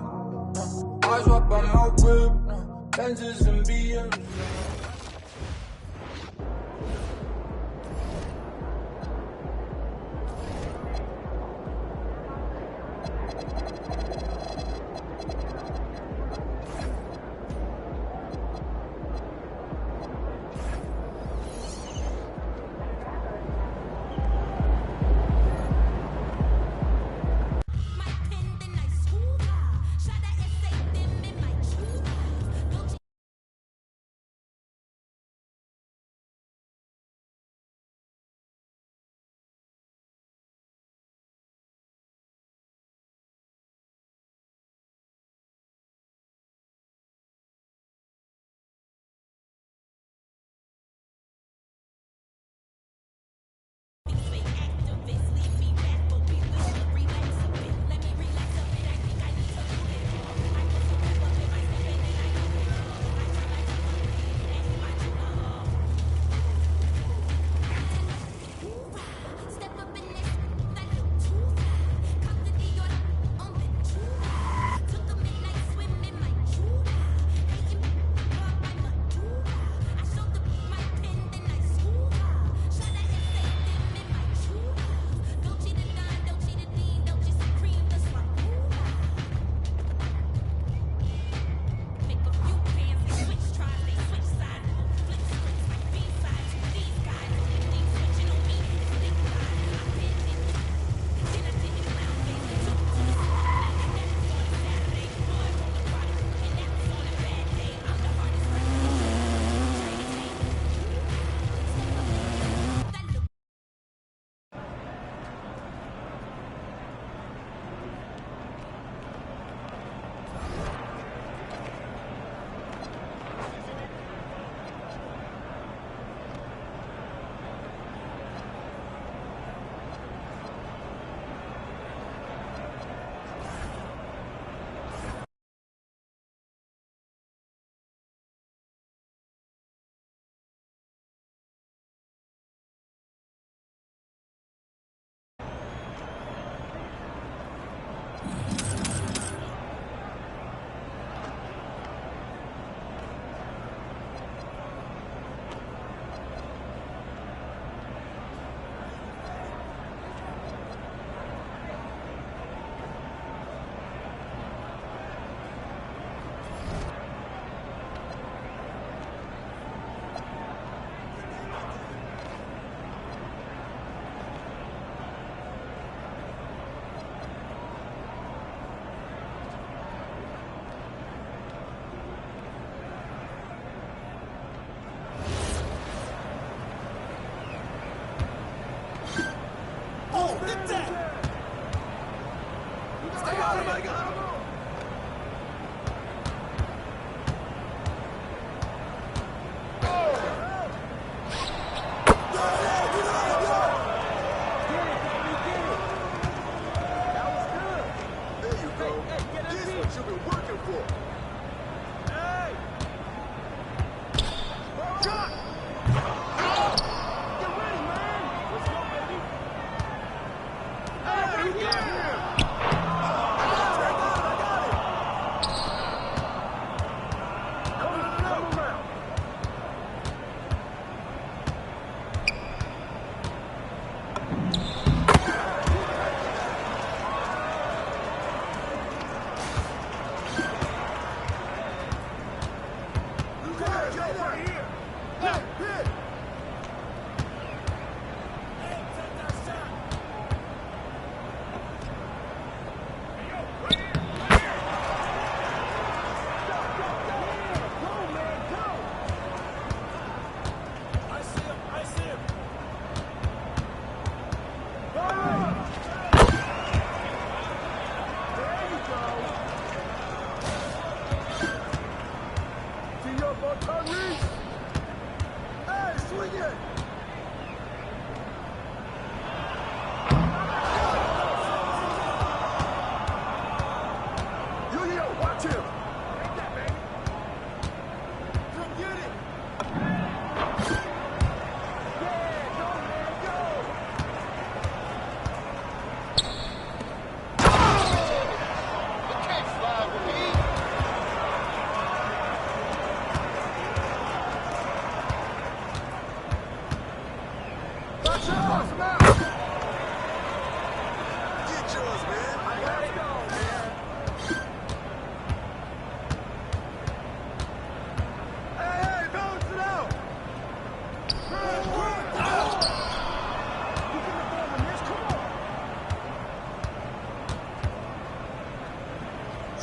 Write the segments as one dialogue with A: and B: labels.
A: mouth. Eyes up on my whip. Benzes and BMs.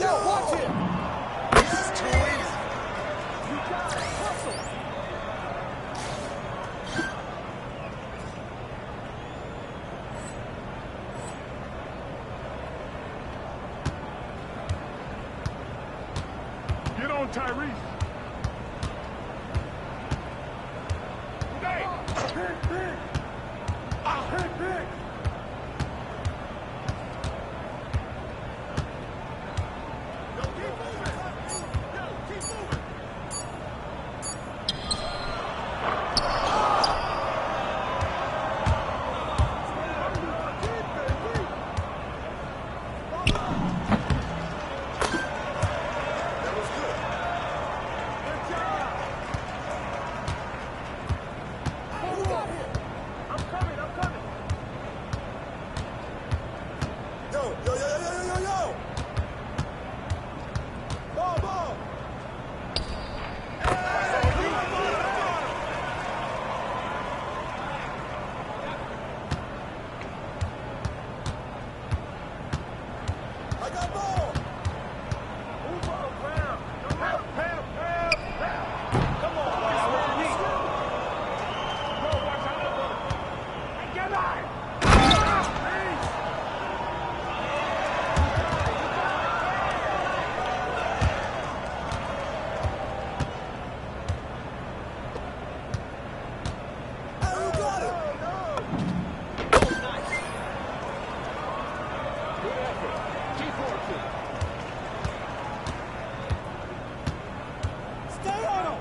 B: Yo, watch it!
C: This is too easy.
B: You gotta hustle!
D: Get on, Tyrese. Hey! Hit big! Hit big! Yo, keep moving! Yo, keep moving!
C: That was good.
D: Good job!
B: You got him!
D: I'm coming, I'm coming!
C: Yo. Ball. I got ball.
D: Move on, Pam! Pam! Come on, watch out! Go, watch out! Get back! Please!
C: Hey, you got it.
D: Good effort. Keep working.
B: Stay on him!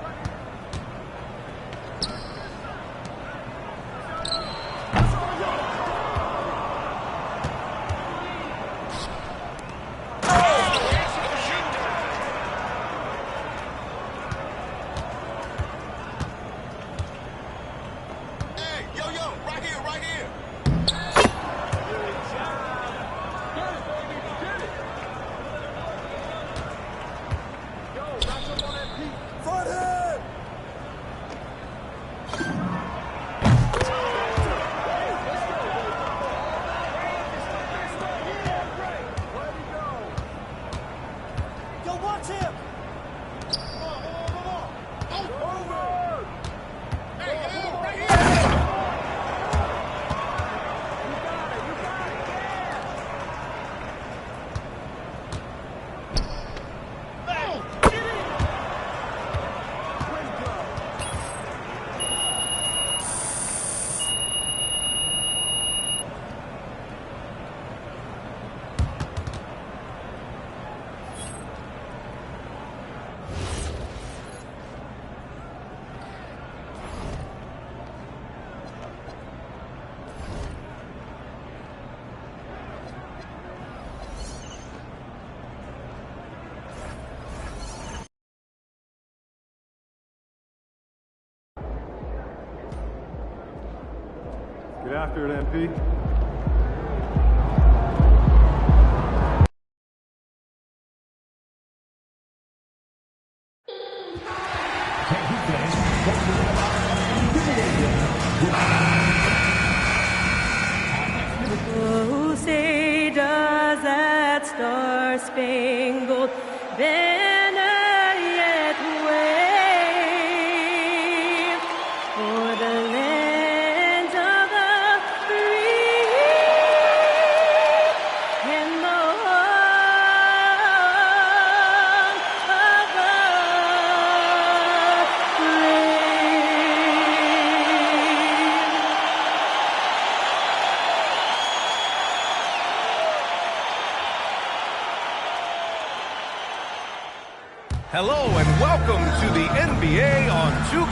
C: Hey, yo, right here.
D: Good job. Get it, baby. Get it. Yo, match up on that peak.
C: Front head.
B: Yo, watch him!
D: Over.
E: Get after it, MP.
F: Oh, say does that star-spangled banner yet wave for the land of the free and the home of the brave.
G: Hello and welcome to the NBA on Juke.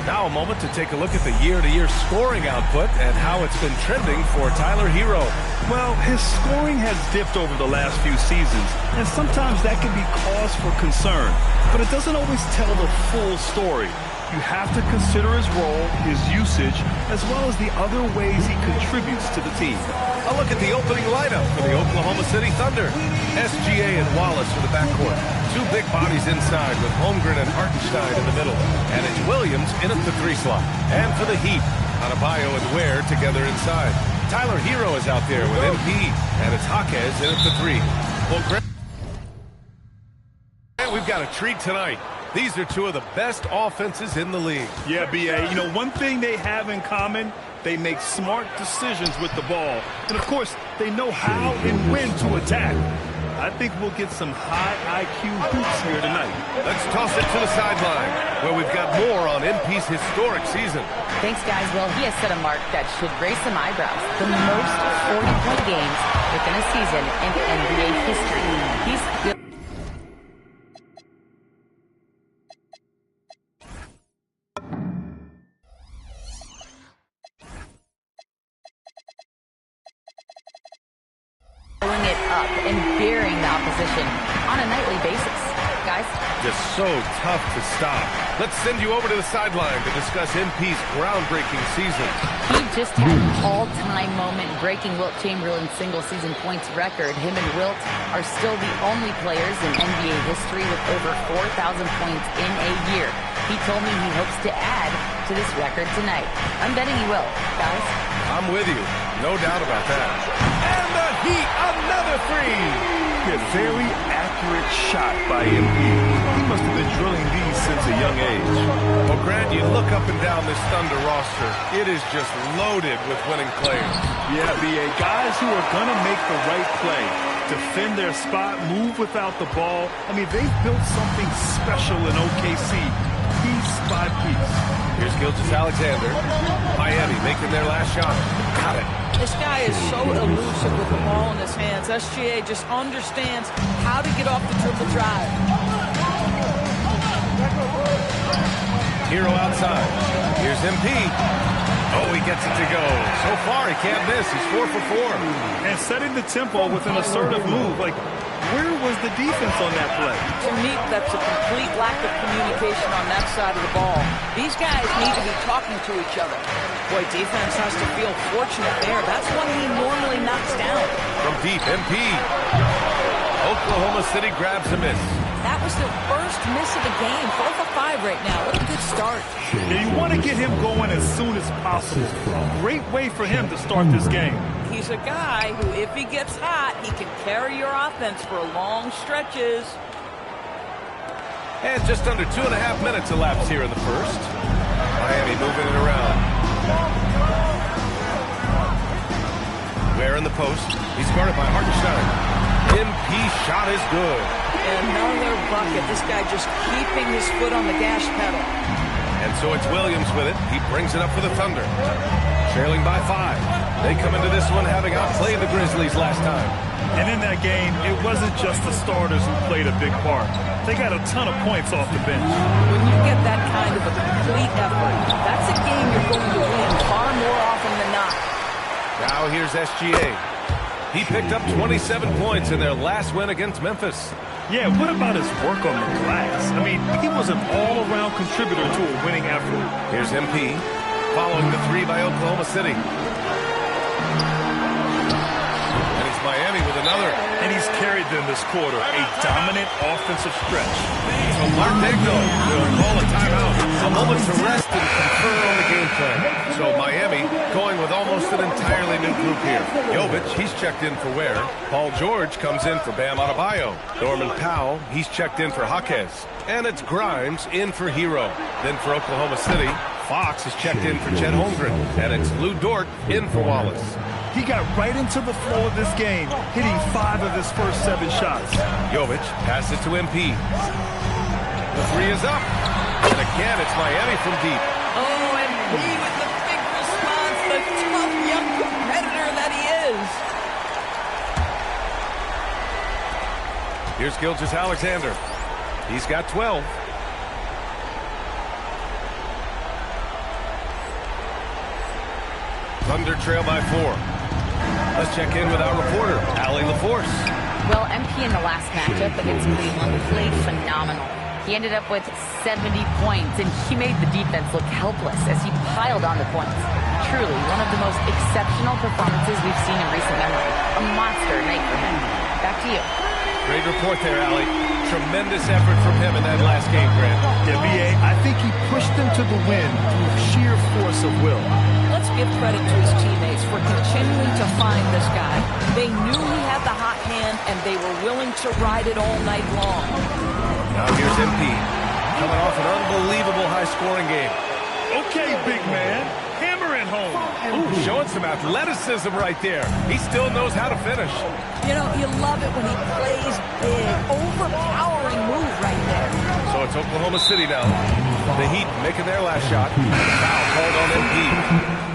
G: Now a moment to take a look at the year-to-year scoring output and how it's been trending for Tyler Hero.
H: Well, his scoring has dipped over the last few seasons, and sometimes that can be cause for concern. But it doesn't always tell the full story. You have to consider his role, his usage, as well as the other ways he contributes to the team.
G: A look at the opening lineup for the Oklahoma City Thunder. SGA and Wallace for the backcourt. Two big bodies inside with Holmgren and Hartenstein in the middle. And it's Williams in at the 3 slot. And for the Heat, Adebayo and Ware together inside. Tyler Hero is out there with MP. And it's Jaquez in at the 3. Well, we've got a treat tonight. These are two of the best offenses in the league.
H: Yeah, B.A., you know, one thing they have in common, they make smart decisions with the ball. And, of course, they know how and when to attack. I think we'll get some high IQ hoops here tonight.
G: Let's toss it to the sideline, where we've got more on MP's historic season.
E: Thanks, guys. Well, he has set a mark that should raise some eyebrows. The most 40-point games within a season in NBA history. He's good. It up and burying the opposition on a nightly basis. Guys?
G: Just so tough to stop. Let's send you over to the sideline to discuss MP's groundbreaking season.
E: He just had an all-time moment breaking Wilt Chamberlain's single-season points record. Him and Wilt are still the only players in NBA history with over 4,000 points in a year. He told me he hopes to add to this record tonight. I'm betting he will. Guys?
G: I'm with you. No doubt about that. And the Heat, another three.
H: A very accurate shot by MP. He must have been drilling these since a young age.
G: Well, Grant, you look up and down this Thunder roster. It is just loaded with winning players.
H: Yeah, B.A., guys who are going to make the right play, defend their spot, move without the ball. I mean, they've built something special in OKC, piece by piece.
G: Here's Gilgeous-Alexander. Miami making their last shot. Got it.
I: This guy is so elusive with the ball in his hands. SGA just understands how to get off the triple drive.
G: Hero outside. Here's MP. Oh, he gets it to go. So far, he can't miss. He's 4 for 4.
H: And setting the tempo with an assertive move. Like, where was the defense on that play?
I: To me, that's a complete lack of communication on that side of the ball. These guys need to be talking to each other. Boy, defense has to feel fortunate there. That's one he normally knocks down.
G: From deep, MP. Oklahoma City grabs a miss.
I: That was their first miss of the game. 4 for 5 right now. What a good start.
H: Yeah, you want to get him going as soon as possible. Great way for him to start this game.
I: He's a guy who, if he gets hot, he can carry your offense for long stretches.
G: And just under 2.5 minutes elapsed here in the first. Miami moving it around. Ware in the post. He's guarded by Hartenstein. MP shot is good.
I: Another bucket. This guy just keeping his foot on the gas pedal.
G: And so it's Williams with it. He brings it up for the Thunder. Trailing by 5. They come into this one having outplayed the Grizzlies last time.
H: And in that game, it wasn't just the starters who played a big part. They got a ton of points off the bench.
I: When you get that kind of a complete effort, that's a game you're going to win far more often than not.
G: Now here's SGA. He picked up 27 points in their last win against Memphis.
H: Yeah, what about his work on the glass? I mean, he was an all-around contributor to a winning effort.
G: Here's MP, following the 3 by Oklahoma City. And it's Miami with another.
H: And he's carried them this quarter, a dominant offensive stretch.
G: So Mark Daigneault will call a timeout. A moment to rest and confer on the game plan. So Miami going with almost an entirely new group here. Jovic, he's checked in for Ware. Paul George comes in for Bam Adebayo. Norman Powell, he's checked in for Jaquez. And it's Grimes in for Hero. Then for Oklahoma City, Fox is checked in for Chet Holmgren. And it's Lou Dort in for Wallace.
H: He got right into the flow of this game, hitting 5 of his first 7 shots.
G: Jovic passes it to MP. The 3 is up. And again, it's Miami from deep.
I: Oh, MP with the big response, the tough young competitor that he is.
G: Here's Gilgeous-Alexander. He's got 12. Thunder trail by 4. Let's check in with our reporter, Allie LaForce.
E: Well, MP in the last matchup against Cleveland played phenomenal. He ended up with 70 points, and he made the defense look helpless as he piled on the points. Truly, one of the most exceptional performances we've seen in recent memory. A monster night for him. Back to you.
G: Great report there, Allie. Tremendous effort from him in that last game, Grant.
H: Yeah, B.A., I think he pushed them to the win through sheer force of will.
I: Let's give credit to his teammates for continuing to find this guy. They knew he had the hot hand, and they were willing to ride it all night long.
G: Now here's MP, coming off an unbelievable high-scoring game.
H: Okay, big man. Hammer it home.
G: Ooh, showing some athleticism right there. He still knows how to finish.
I: You know, you love it when he plays big, overpowering move right there.
G: So it's Oklahoma City now. The Heat making their last shot. Foul called on MP.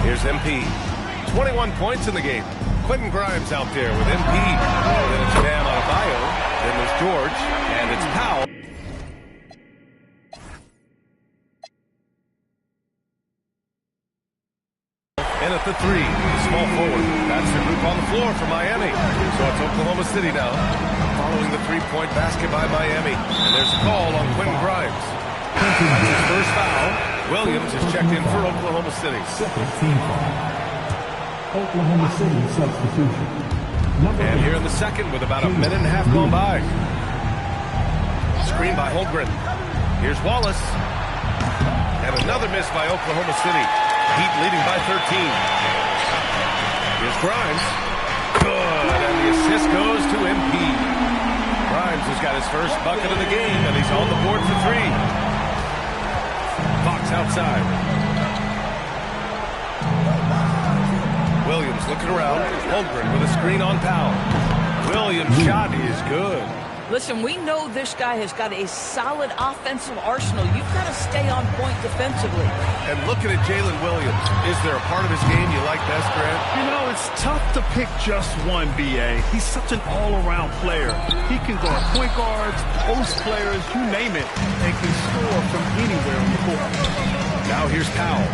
G: Here's MP. 21 points in the game. Quentin Grimes out there with MP. Then it's Bam Adebayo. Then there's George. And it's Powell. In at the three. Small forward. That's the group on the floor for Miami. So it's Oklahoma City now. Following the three-point basket by Miami. And there's a call on Quentin Grimes. That's his first foul. Williams is checked in for Oklahoma City.
J: Second team foul. Oklahoma City substitution.
G: And here in the second with about a minute and a half gone by. Screen by Holmgren. Here's Wallace. And another miss by Oklahoma City. Heat leading by 13. Here's Grimes. Good. And the assist goes to MP. Grimes has got his first bucket of the game, and he's on the board for three. Fox outside. Williams looking around. Holmgren with a screen on Powell. Williams' shot is good.
I: Listen, we know this guy has got a solid offensive arsenal. You've got to stay on point defensively.
G: And looking at Jalen Williams, is there a part of his game you like best, Grant?
H: You know, it's tough to pick just one, B.A. He's such an all-around player. He can guard point guards, post players, you name it, and can score from anywhere on the court.
G: Now here's Powell.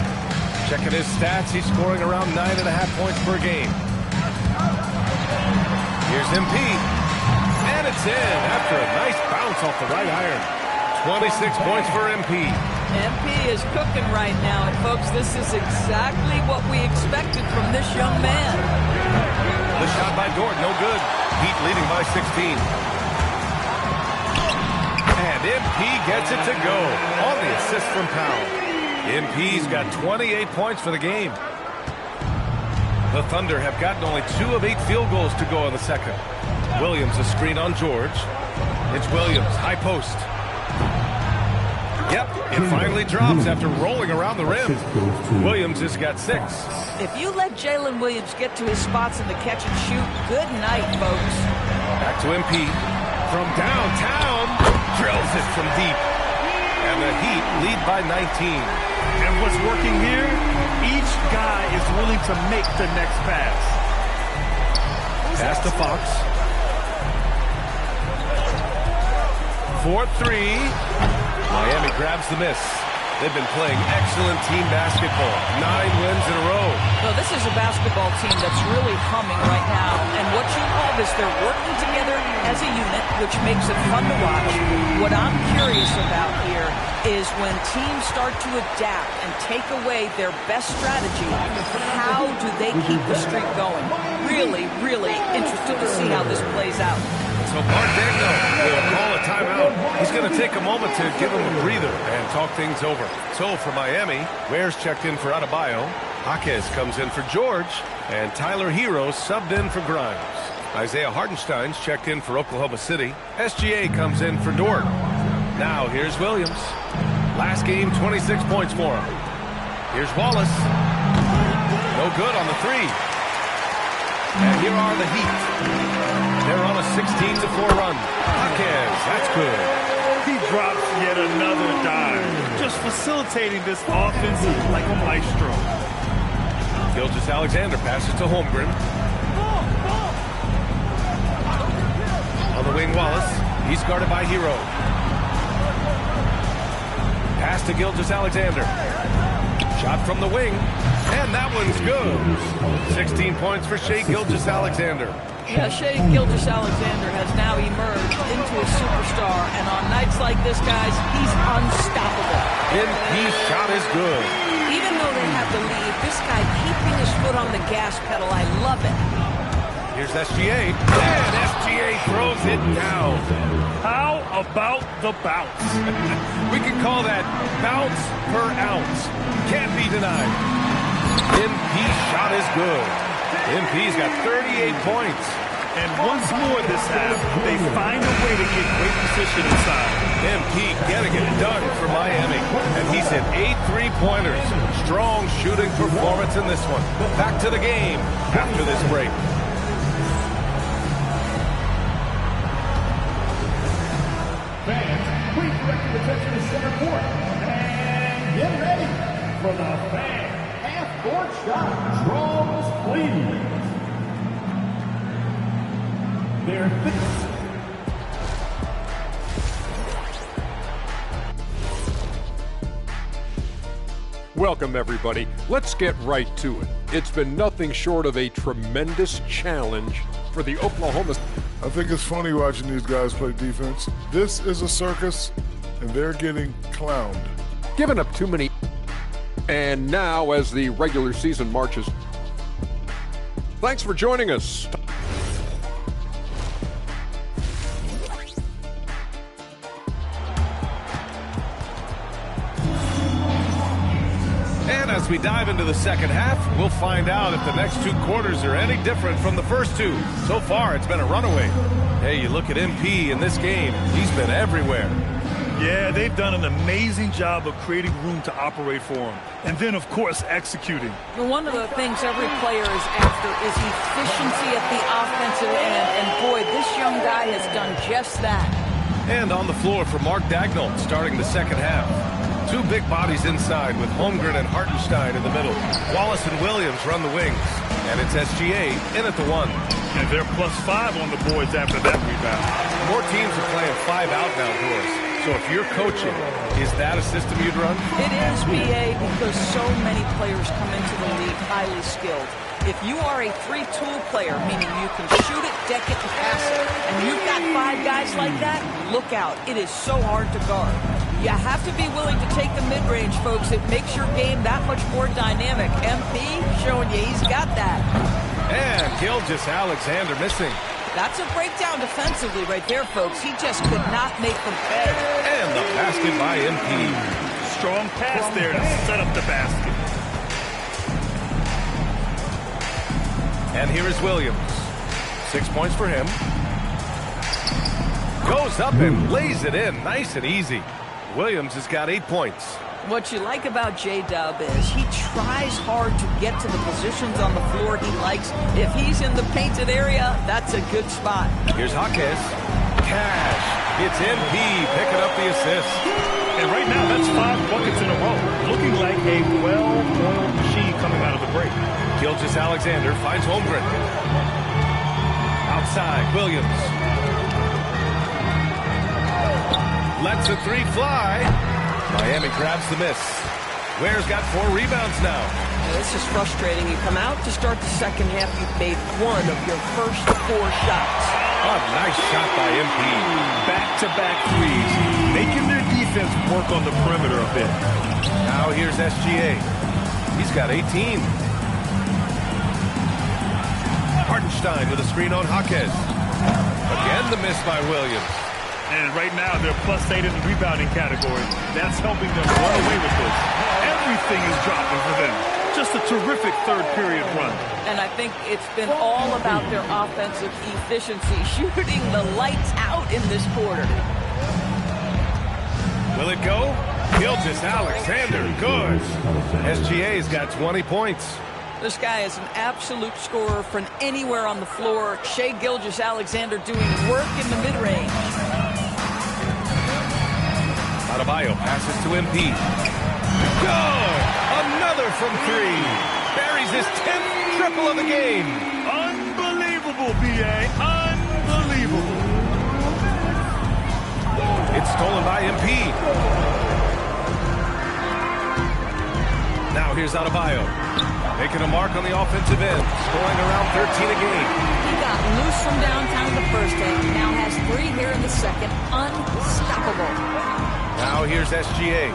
G: Checking his stats, he's scoring around 9.5 points per game. Here's MP. And it's in after a nice bounce off the right iron. 26 points for MP.
I: MP is cooking right now, and folks, this is exactly what we expected from this young man.
G: The shot by Dort, no good. Heat leading by 16. And MP gets it to go on the assist from Powell. MP's got 28 points for the game. The Thunder have gotten only 2 of 8 field goals to go in the second. Williams a screen on George. It's Williams, high post. Yep, it finally drops after rolling around the rim. Williams has got 6.
I: If you let Jalen Williams get to his spots in the catch and shoot, good night, folks.
G: Back to MP. From downtown, drills it from deep. And the Heat lead by 19.
H: And what's working here, each guy is willing to make the next pass.
G: Pass to Fox. 4-3. Miami grabs the miss. They've been playing excellent team basketball. 9 wins in a row.
I: So this is a basketball team that's really humming right now. And what you love is they're working together as a unit, which makes it fun to watch. What I'm curious about here is when teams start to adapt and take away their best strategy, how do they keep the streak going? Really, really interested to see how this plays out.
G: So Mark Daigneault will call a timeout. He's going to take a moment to give him a breather and talk things over. So for Miami, Ware's checked in for Adebayo. Jaquez comes in for George. And Tyler Hero subbed in for Grimes. Isaiah Hartenstein's checked in for Oklahoma City. SGA comes in for Dort. Now here's Williams. Last game, 26 points for him. Here's Wallace. No good on the three. And here are the Heat. They're on a 16-4 run. Jaquez, that's good.
H: He drops yet another dime. Just facilitating this offense like a maestro.
G: Gilgeous-Alexander passes to Holmgren. On the wing, Wallace. He's guarded by Hero. Pass to Gilgeous-Alexander. Shot from the wing. And that one's good. 16 points for Shai Gilgeous-Alexander.
I: Yeah, Shai Gilgeous-Alexander has now emerged into a superstar. And on nights like this, guys, he's unstoppable.
G: His shot is good.
I: Even though they have the lead, this guy keeping his foot on the gas pedal, I love it.
G: Here's SGA, and SGA throws it down.
H: How about the bounce?
G: We can call that bounce per ounce. Can't be denied. MP's shot is good. MP's got 38 points.
H: And once more this half, they find a way to get great position inside.
G: MP getting it done for Miami. And he's hit 8 3-pointers. Strong shooting performance in this one. Back to the game after this break.
J: Fans, please direct your attention to center court. And get ready for the fan half-court shot. Draws, please.
K: Welcome, everybody. Let's get right to it. It's been nothing short of a tremendous challenge for the Oklahoma.
L: I think it's funny watching these guys play defense. This is a circus, and they're getting clowned.
K: Giving up too many. And now, as the regular season marches. Thanks for joining us.
G: As we dive into the second half, we'll find out if the next 2 quarters are any different from the first 2. So far, it's been a runaway. Hey, you look at MP in this game, he's been everywhere.
H: Yeah, they've done an amazing job of creating room to operate for him. And then, of course, executing.
I: One of the things every player is after is efficiency at the offensive end. And boy, this young guy has done just that.
G: And on the floor for Mark Daigneault starting the second half. 2 big bodies inside with Holmgren and Hartenstein in the middle. Wallace and Williams run the wings. And it's SGA in at the 1.
H: And they're +5 on the boards after that rebound.
G: More teams are playing 5 out now, Doris. So if you're coaching, is that a system you'd run?
I: It is, BA, because so many players come into the league highly skilled. If you are a 3-tool player, meaning you can shoot it, deck it, and pass it, and you've got 5 guys like that, look out. It is so hard to guard. You have to be willing to take the mid-range, folks. It makes your game that much more dynamic. MP showing you he's got that.
G: And Gilgeous-Alexander missing.
I: That's a breakdown defensively right there, folks. He just could not make them pay.
G: And the basket by MP.
H: Strong pass there to set up the basket.
G: And here is Williams. 6 points for him. Goes up and lays it in. Nice and easy. Williams has got 8 points.
I: What you like about J-Dub is he tries hard to get to the positions on the floor he likes. If he's in the painted area, that's a good spot.
G: Here's Jaquez. Cash. It's MP picking up the assist.
H: And right now, that's 5 buckets in a row. Looking like a well-oiled machine coming out of the break.
G: Gilgeous-Alexander finds Holmgren. Outside, Williams. Lets a 3 fly. Miami grabs the miss. Ware's got 4 rebounds now.
I: This is frustrating. You come out to start the second half, you've made 1 of your first 4 shots.
G: Oh, nice shot by MP.
H: Back-to-back threes, making their defense work on the perimeter a bit.
G: Now here's SGA. He's got 18. Hartenstein with a screen on Jaquez. Again the miss by Williams.
H: And right now, they're +8 in the rebounding category. That's helping them run away with this. Everything is dropping for them. Just a terrific third-period run.
I: And I think it's been all about their offensive efficiency, shooting the lights out in this quarter.
G: Will it go? Gilgeous-Alexander, good. SGA's got 20 points.
I: This guy is an absolute scorer from anywhere on the floor. Shai Gilgeous-Alexander doing work in the mid-range.
G: Adebayo passes to MP. Good! Another from 3. Buries his 10th triple of the game.
H: Unbelievable, B.A. Unbelievable.
G: It's stolen by MP. Now here's Adebayo. Making a mark on the offensive end. Scoring around 13 a game.
I: He got loose from downtown in the first half. Now has 3 here in the second. Unstoppable.
G: Now here's SGA.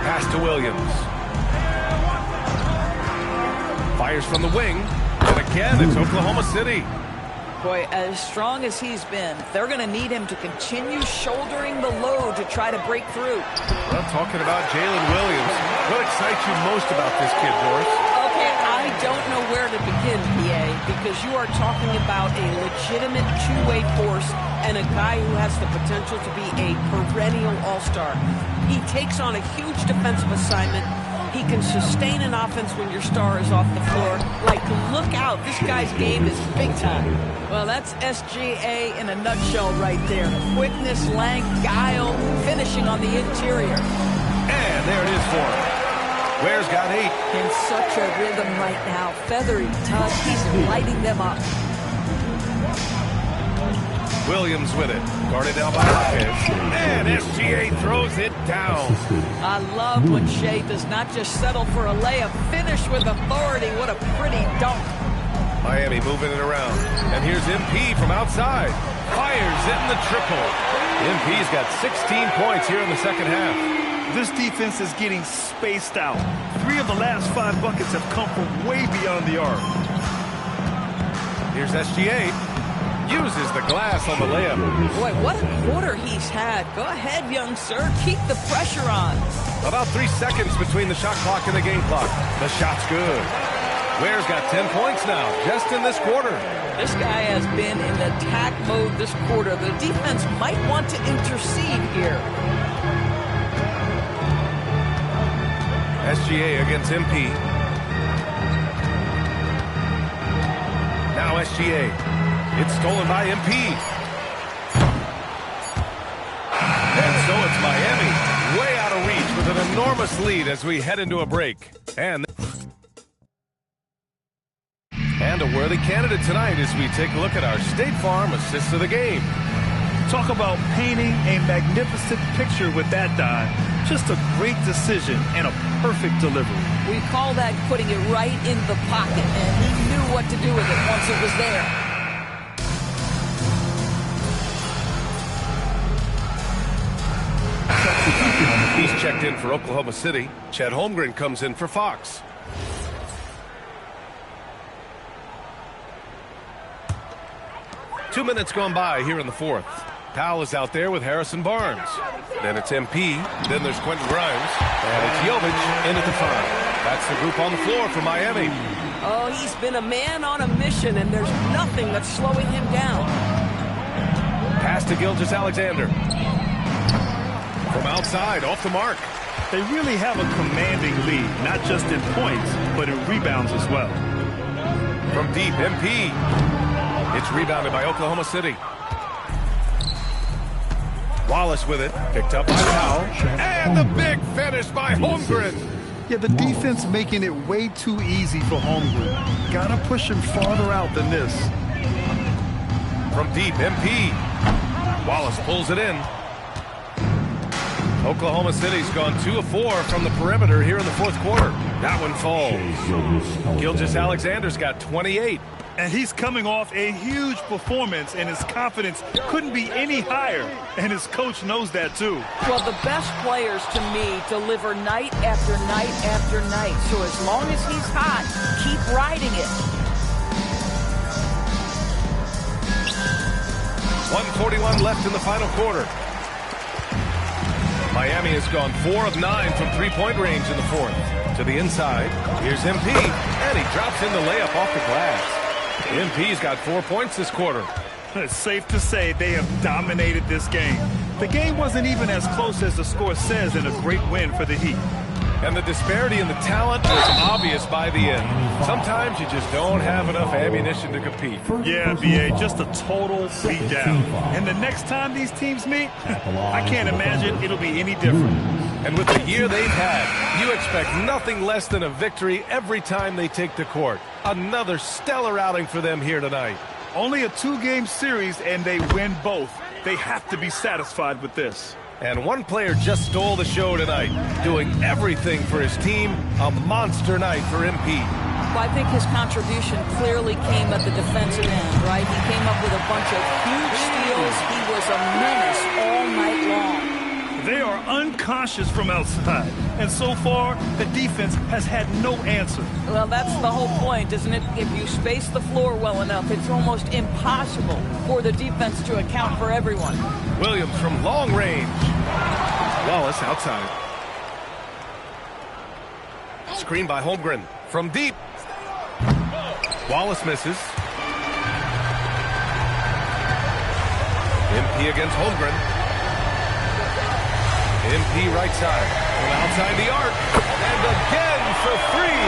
G: Pass to Williams. Fires from the wing. And again, it's Oklahoma City.
I: Boy, as strong as he's been, they're going to need him to continue shouldering the load to try to break through.
G: Well, talking about Jalen Williams, what excites you most about this kid, Doris?
I: Okay, I don't know where to begin, PA, because you are talking about a legitimate two-way force and a guy who has the potential to be a perennial all-star. He takes on a huge defensive assignment. He can sustain an offense when your star is off the floor. Like, look out, this guy's game is big time. Well, that's SGA in a nutshell right there. Quickness, length, guile, finishing on the interior.
G: And there it is for him. Ware's got 8.
I: In such a rhythm right now. Feathery touch, he's lighting them up.
G: Williams with it. Guarded down by Lopez. And SGA throws it down.
I: I love when Shea does not just settle for a layup. Finish with authority. What a pretty dunk.
G: Miami moving it around. And here's MP from outside. Fires in the triple. MP's got 16 points here in the second half.
H: This defense is getting spaced out. 3 of the last 5 buckets have come from way beyond the arc.
G: Here's SGA. Uses the glass on the layup.
I: Boy, what a quarter he's had. Go ahead, young sir. Keep the pressure on.
G: About 3 seconds between the shot clock and the game clock. The shot's good. Ware's got 10 points now, just in this quarter.
I: This guy has been in attack mode this quarter. The defense might want to intercede here.
G: SGA against MP. Now SGA. It's stolen by MP. And so it's Miami, way out of reach with an enormous lead as we head into a break. And a worthy candidate tonight as we take a look at our State Farm assist of the game.
H: Talk about painting a magnificent picture with that dime. Just a great decision and a perfect delivery.
I: We call that putting it right in the pocket, and he knew what to do with it once it was there.
G: He's checked in for Oklahoma City. Chet Holmgren comes in for Fox. Two minutes gone by here in the fourth. Powell is out there with Harrison Barnes. Then it's MP. Then there's Quentin Grimes. And it's Jovic in at the 5. That's the group on the floor for Miami.
I: Oh, he's been a man on a mission, and there's nothing that's slowing him down.
G: Pass to Gilgeous-Alexander. From outside, off the mark.
H: They really have a commanding lead, not just in points, but in rebounds as well.
G: From deep, MP. It's rebounded by Oklahoma City. Wallace with it, picked up by Powell. And the big finish by Holmgren.
H: Yeah, the defense making it way too easy for Holmgren. Gotta push him farther out than this.
G: From deep, MP. Wallace pulls it in. Oklahoma City's gone 2 of 4 from the perimeter here in the fourth quarter. That one falls. Gilgeous-Alexander's got 28.
H: And he's coming off a huge performance, and his confidence couldn't be any higher. And his coach knows that, too.
I: Well, the best players, to me, deliver night after night after night. So as long as he's hot, keep riding it.
G: 1:41 left in the final quarter. Miami has gone 4 of 9 from three-point range in the fourth. To the inside, here's MP, and he drops in the layup off the glass. MP's got 4 points this quarter.
H: It's safe to say they have dominated this game. The game wasn't even as close as the score says in a great win for the Heat.
G: And the disparity in the talent was obvious by the end. Sometimes you just don't have enough ammunition to compete.
H: Yeah, BA, just a total beatdown. And the next time these teams meet, I can't imagine it'll be any different.
G: And with the year they've had, you expect nothing less than a victory every time they take the court. Another stellar outing for them here tonight.
H: Only a 2-game series, and they win both. They have to be satisfied with this.
G: And one player just stole the show tonight, doing everything for his team. A monster night for MP.
I: Well, I think his contribution clearly came at the defensive end, right? He came up with a bunch of huge steals. He was a menace all night long.
H: They are unconscious from outside. And so far, the defense has had no answer.
I: Well, that's the whole point, isn't it? If you space the floor well enough, it's almost impossible for the defense to account for everyone.
G: Williams from long range. Wallace outside. Screen by Holmgren from deep. Wallace misses. MP against Holmgren. MP right side. From outside the arc. And again for three.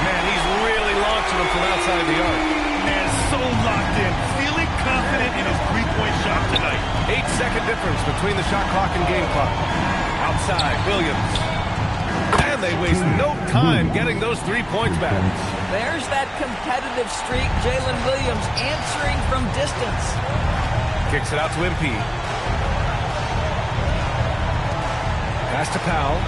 G: Man, he's really launching them from outside the arc.
H: Man, so locked in. Feeling confident in his three-point shot tonight.
G: 8-second difference between the shot clock and game clock. Outside, Williams. And they waste no time getting those 3 points back.
I: There's that competitive streak. Jalen Williams answering from distance.
G: Kicks it out to MP. Pass to Powell.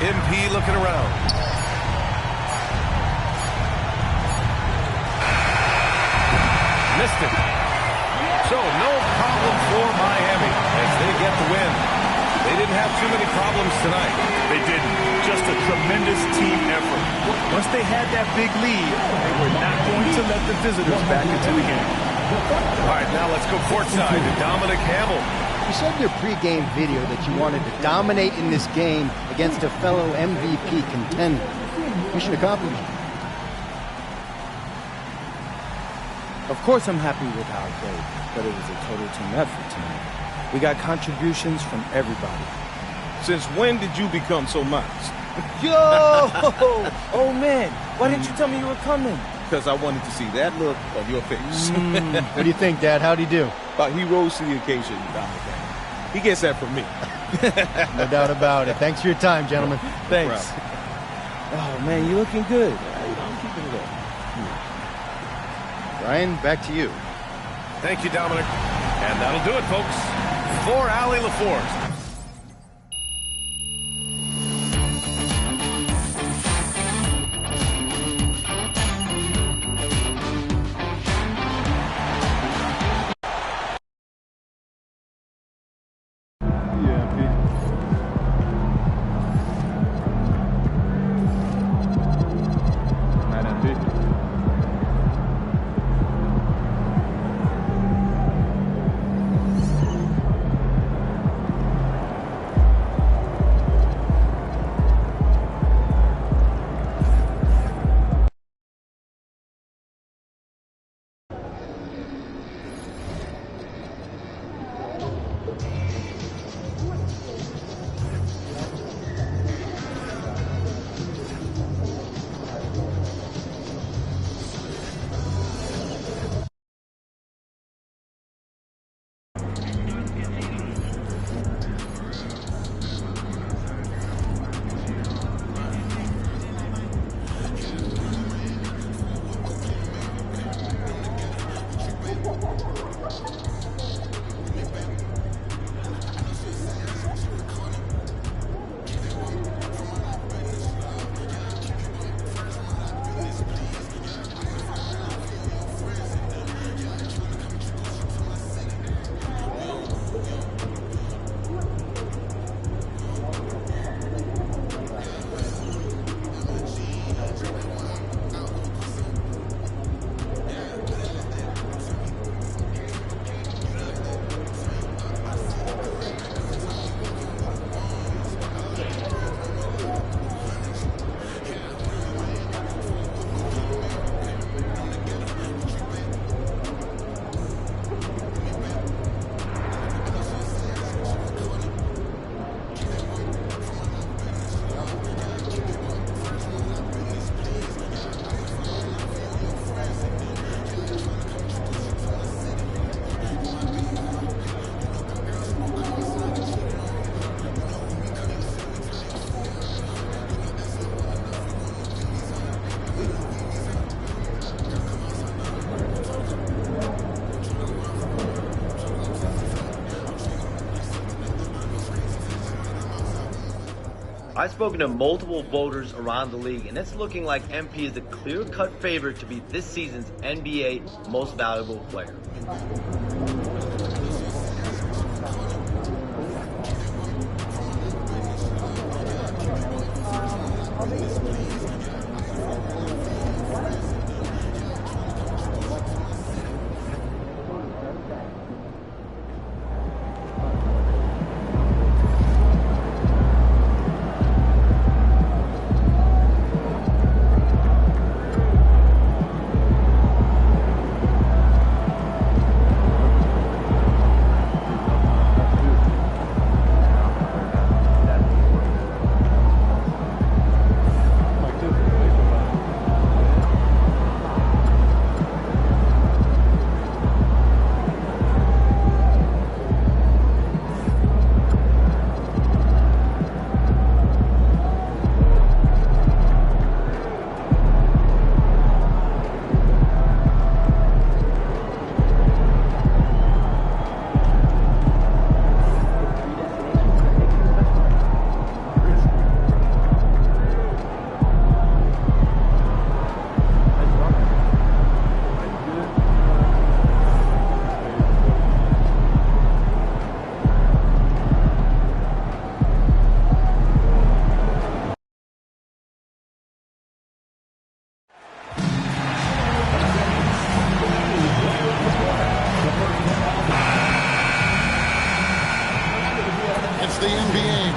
G: MP looking around. Missed it. So no problem for Miami as they get the win. They didn't have too many problems tonight.
H: They didn't. Just a tremendous team effort. Once they had that big lead, they were not going to let the visitors back into the game.
G: All right, now let's go courtside to Dominic Hamill.
M: You said in your pregame video that you wanted to dominate in this game against a fellow MVP contender. Mission accomplished. Of course I'm happy with how it played, but it was a total team effort tonight. We got contributions from everybody.
N: Since when did you become so modest?
M: Yo! Oh, man. Why didn't you tell me you were coming?
N: Because I wanted to see that look on your face.
M: What do you think, Dad? How'd he do?
N: He rose to the occasion, Dominic. He gets that from me.
M: No doubt about it. Thanks for your time, gentlemen.
N: Thanks.
M: Oh, man, you're looking good.
N: I'm keeping it up.
M: Brian, back to you.
G: Thank you, Dominic. And that'll do it, folks. For Allie LaForce.
O: I've spoken to multiple voters around the league, and it's looking like MP is the clear-cut favorite to be this season's NBA Most Valuable Player.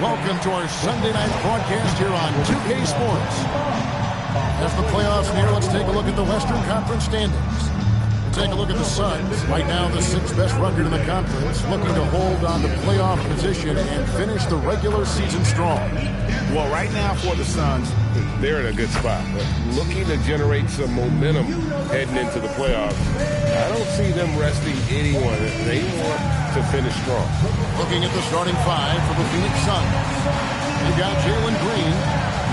P: Welcome to our Sunday night broadcast here on 2K Sports. As the playoffs near, let's take a look at the Western Conference standings. We'll take a look at the Suns. Right now, the 6th best record in the conference, looking to hold on to playoff position and finish the regular season strong.
N: Well, right now for the Suns,
G: they're in a good spot. But looking to generate some momentum heading into the playoffs. I don't see them resting anyone. They want to finish strong.
P: Looking at the starting five for the Phoenix Suns. You got Jalen Green.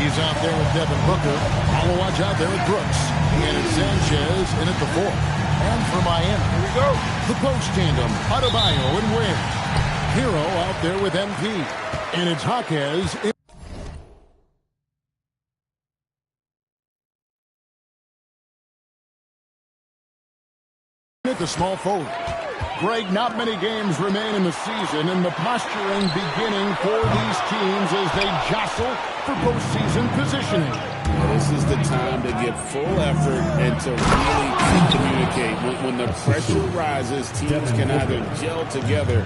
P: He's out there with Devin Booker. Alawaj out there with Brooks. And it's Sanchez in at the 4. And for Miami, here we go. The post tandem, Adebayo and Ware. Hero out there with MP. And it's Jaquez in at the small forward. Greg, not many games remain in the season, and the posturing beginning for these teams as they jostle for postseason positioning.
Q: Well, this is the time to give full effort and to really communicate. When the pressure rises, teams can either gel together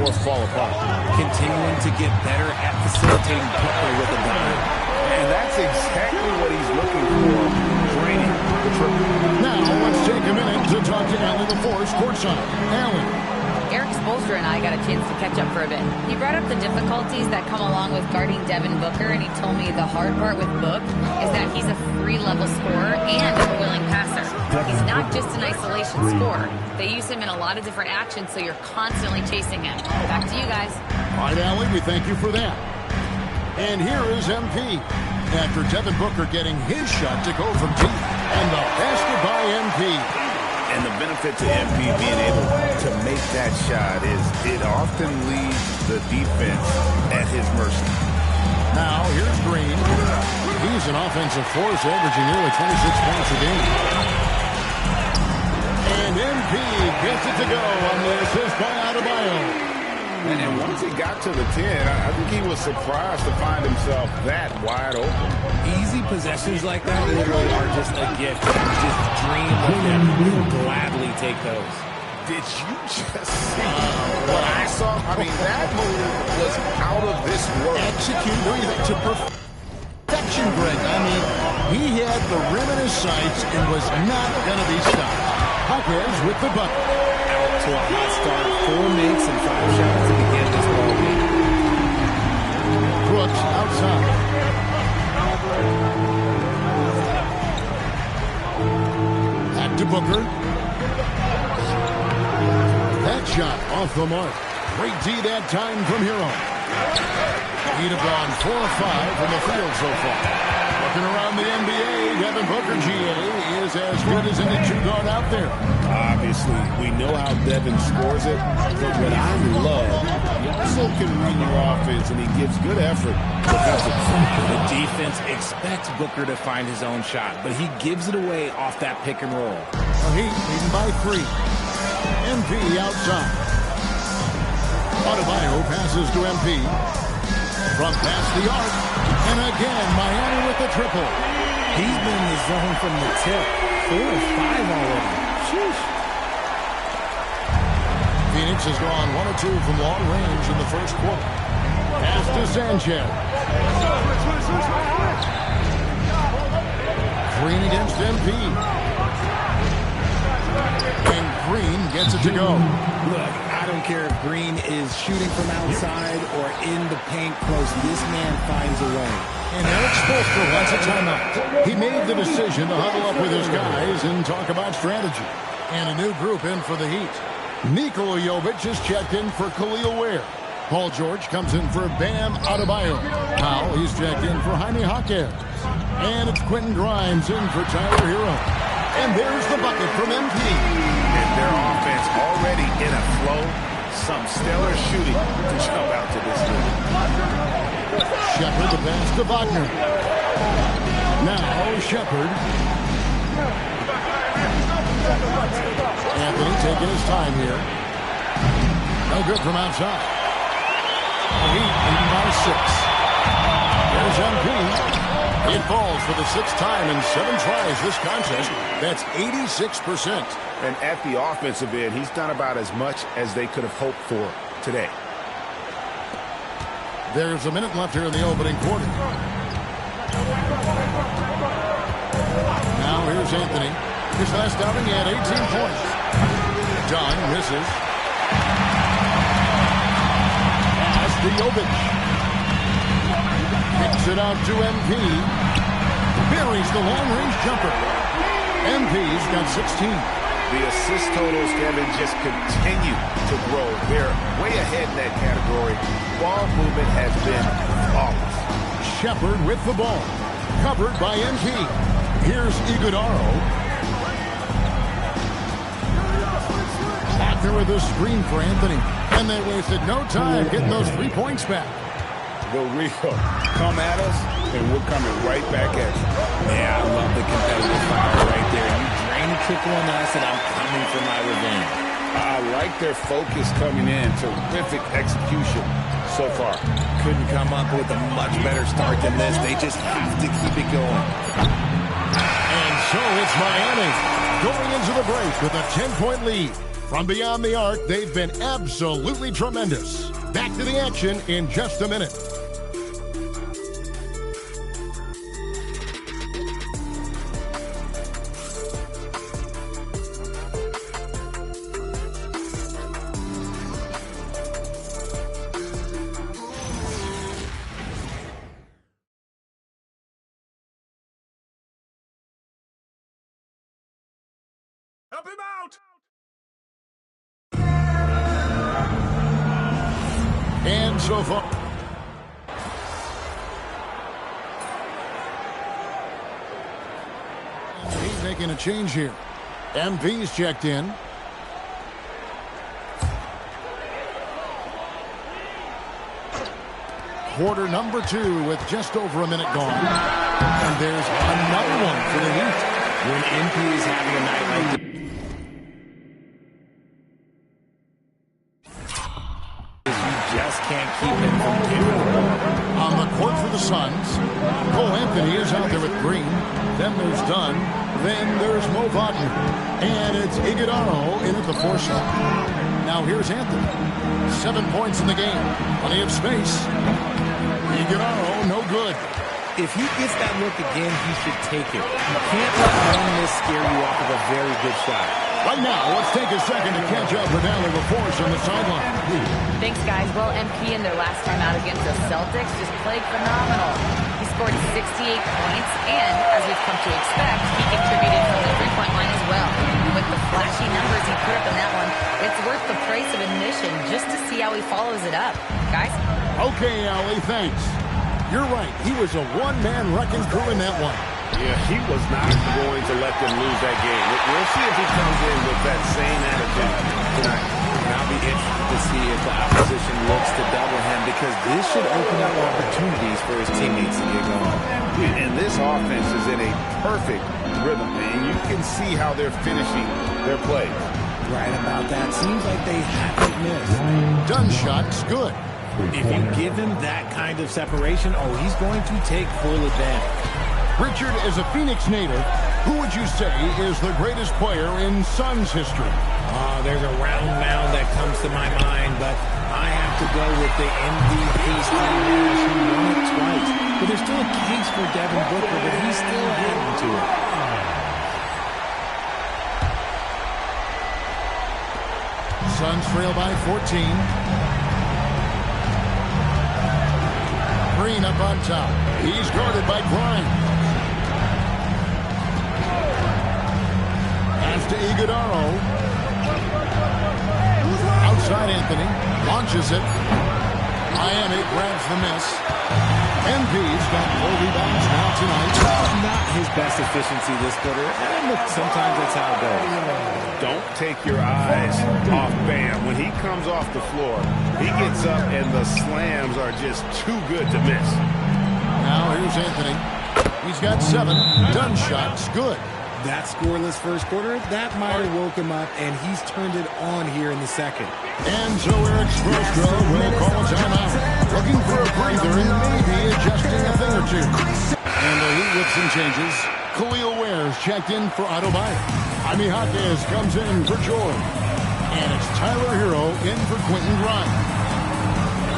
Q: or fall apart.
R: Continuing to get better at facilitating play with the ball.
N: And that's exactly what he's looking for, draining the triple.
P: Now, let's take a minute to talk to Allen LaForce courtside. Allen.
E: Eric Spoelstra and I got a chance to catch up for a bit. He brought up the difficulties that come along with guarding Devin Booker, and he told me the hard part with Book is that he's a 3-level scorer and a willing passer. He's not just an isolation scorer. They use him in a lot of different actions, so you're constantly chasing him. Back to you guys.
P: All right, Allen, we thank you for that. And here is MP. After Devin Booker getting his shot to go from deep. And the basket by MP.
N: And the benefit to MP being able to make that shot is it often leaves the defense at his mercy.
P: Now, here's Green. He's an offensive force, averaging nearly 26 points a game. And MP gets it to go on the assist by Adebayo.
N: And once he got to the 10, I think he was surprised to find himself that wide open.
R: Easy possessions like that literally are just a gift. You just dream of them. You'll gladly take those.
N: Did you just see what I saw? I mean, that move was out of this world.
P: Executed to perfection, Greg. I mean, he had the rim in his sights and was not going to be stopped. Jaquez with the bucket.
R: To a hot start, 4 makes and 5 shots to begin this ball game.
P: Brooks outside. Back to Booker. That shot off the mark. Great D that time from Hero. He'd have gone 4 of 5 from the field so far. Looking around the NBA, Devin Booker, GA, is as good as any 2-guard out there.
Q: Obviously, we know how Devin scores it, but what I love, he also can read your offense, and he gives good effort defensively.
R: The defense expects Booker to find his own shot, but he gives it away off that pick and roll.
P: Heat leading by 3. MP outside. Adebayo passes to MP. From past the arc. And again, Miami with the triple.
R: He's been in the zone from the tip. 4 of 5 already. Sheesh.
P: Phoenix has gone 1 of 2 from long range in the first quarter. Pass to Sanchez. Green against MP. And Green gets it to go.
R: Look, I don't care if Green is shooting from outside or in the paint close. This man finds a way.
P: And Eric Spoelstra wants a timeout. He made the decision to huddle up with his guys and talk about strategy. And a new group in for the Heat. Nikola Jovic is checked in for Khalil Ware. Paul George comes in for Bam Adebayo. Powell, he's checked in for Jaime Jaquez. And it's Quentin Grimes in for Tyler Hero. And there's the bucket from MP.
N: And their offense already in a flow. Some stellar shooting to jump out to this league.
P: Shepard the pass to Wagner. Now Shepard. Anthony taking his time here. No good from outside. Heat leading by 6. There's MP. It falls for the 6th time in 7 tries this contest. That's 86%.
N: And at the offensive end, he's done about as much as they could have hoped for today.
P: There's a minute left here in the opening quarter. Now here's Anthony. His last outing, he had 18 points. John misses. Pass to Jovic. Kicks it out to MP. Buries the long-range jumper. MP's got 16.
N: The assist totals, Kevin, just continue to grow. They're way ahead in that category. Ball movement has been flawless.
P: Shepard with the ball. Covered by MP. Here's Iguodaro. Back there with a screen for Anthony. And they wasted no time getting those 3 points back.
N: The Rio, come at us, and we're coming right back at you.
R: Yeah, I love the competitive fire right there. You drain a trickle on us, and I'm coming for my revenge.
N: I like their focus coming in. Terrific execution so far.
R: Couldn't come up with a much better start than this. They just have to keep it going.
P: And so it's Miami going into the break with a 10-point lead. From beyond the arc, they've been absolutely tremendous. Back to the action in just a minute.
G: Help him out!
P: And so far, he's making a change here. MP's checked in. Quarter number 2 with just over a minute gone. And there's another one for the Heat.
R: When MP is having a night like this, you just can't keep him from giving the ball.
P: On the court for the Suns, Cole Anthony is out there with Green. Then there's Dunn. Then there's Mo Wagner. And it's Iguodaro in at the 4 slot. Now here's Anthony. 7 points in the game. Plenty of space. Iguodaro, no good.
R: If he gets that look again, he should take it. You can't let one miss scare you off of a very good shot.
P: Right now, let's take a second to catch up with Allie LaForce on the sideline.
E: Thanks, guys. Well, MP in their last time out against the Celtics just played phenomenal. He scored 68 points, and as we've come to expect, he contributed from the three-point line as well. With the flashy numbers he put up in that one, it's worth the price of admission just to see how he follows it up. Guys?
P: Okay, Allie, thanks. You're right. He was a one-man wrecking crew in that one.
N: Yeah, he was not going to let them lose that game. We'll see if he comes in with that same attitude tonight.
R: And I'll be interested to see if the opposition looks to double him, because this should open up opportunities for his teammates to get going.
N: And this offense is in a perfect rhythm, and you can see how they're finishing their plays.
R: Right about that. Seems like they haven't missed.
P: Dunn shot's good.
R: If you give him that kind of separation, he's going to take full advantage.
P: Richard is a Phoenix native. Who would you say is the greatest player in Suns history?
R: There's a round mound that comes to my mind, but I have to go with the MVP, Steve Nash, who won it twice. But there's still a case for Devin Booker, but he's still adding to it.
P: Suns trail by 14. Green up on top. He's guarded by Grimes. Pass to Iguodaro. Outside Anthony. Launches it. Miami grabs the miss. MP's got 4 rebounds now tonight.
R: Not his best efficiency this quarter. And look, sometimes that's how it goes.
N: Don't take your eyes off Bam. When he comes off the floor, he gets up and the slams are just too good to miss.
P: Now here's Anthony. He's got 7. Dunn shot's good.
R: That scoreless first quarter, that might have woke him up, and he's turned it on here in the second.
P: And so Eric Spoelstra will call a timeout. Looking for a breather and maybe adjusting a thing or two. And the Heat with some changes. Khalil Ware's checked in for Adebayo. Jaime Jaquez comes in for George. And it's Tyler Hero in for Quentin Grimes.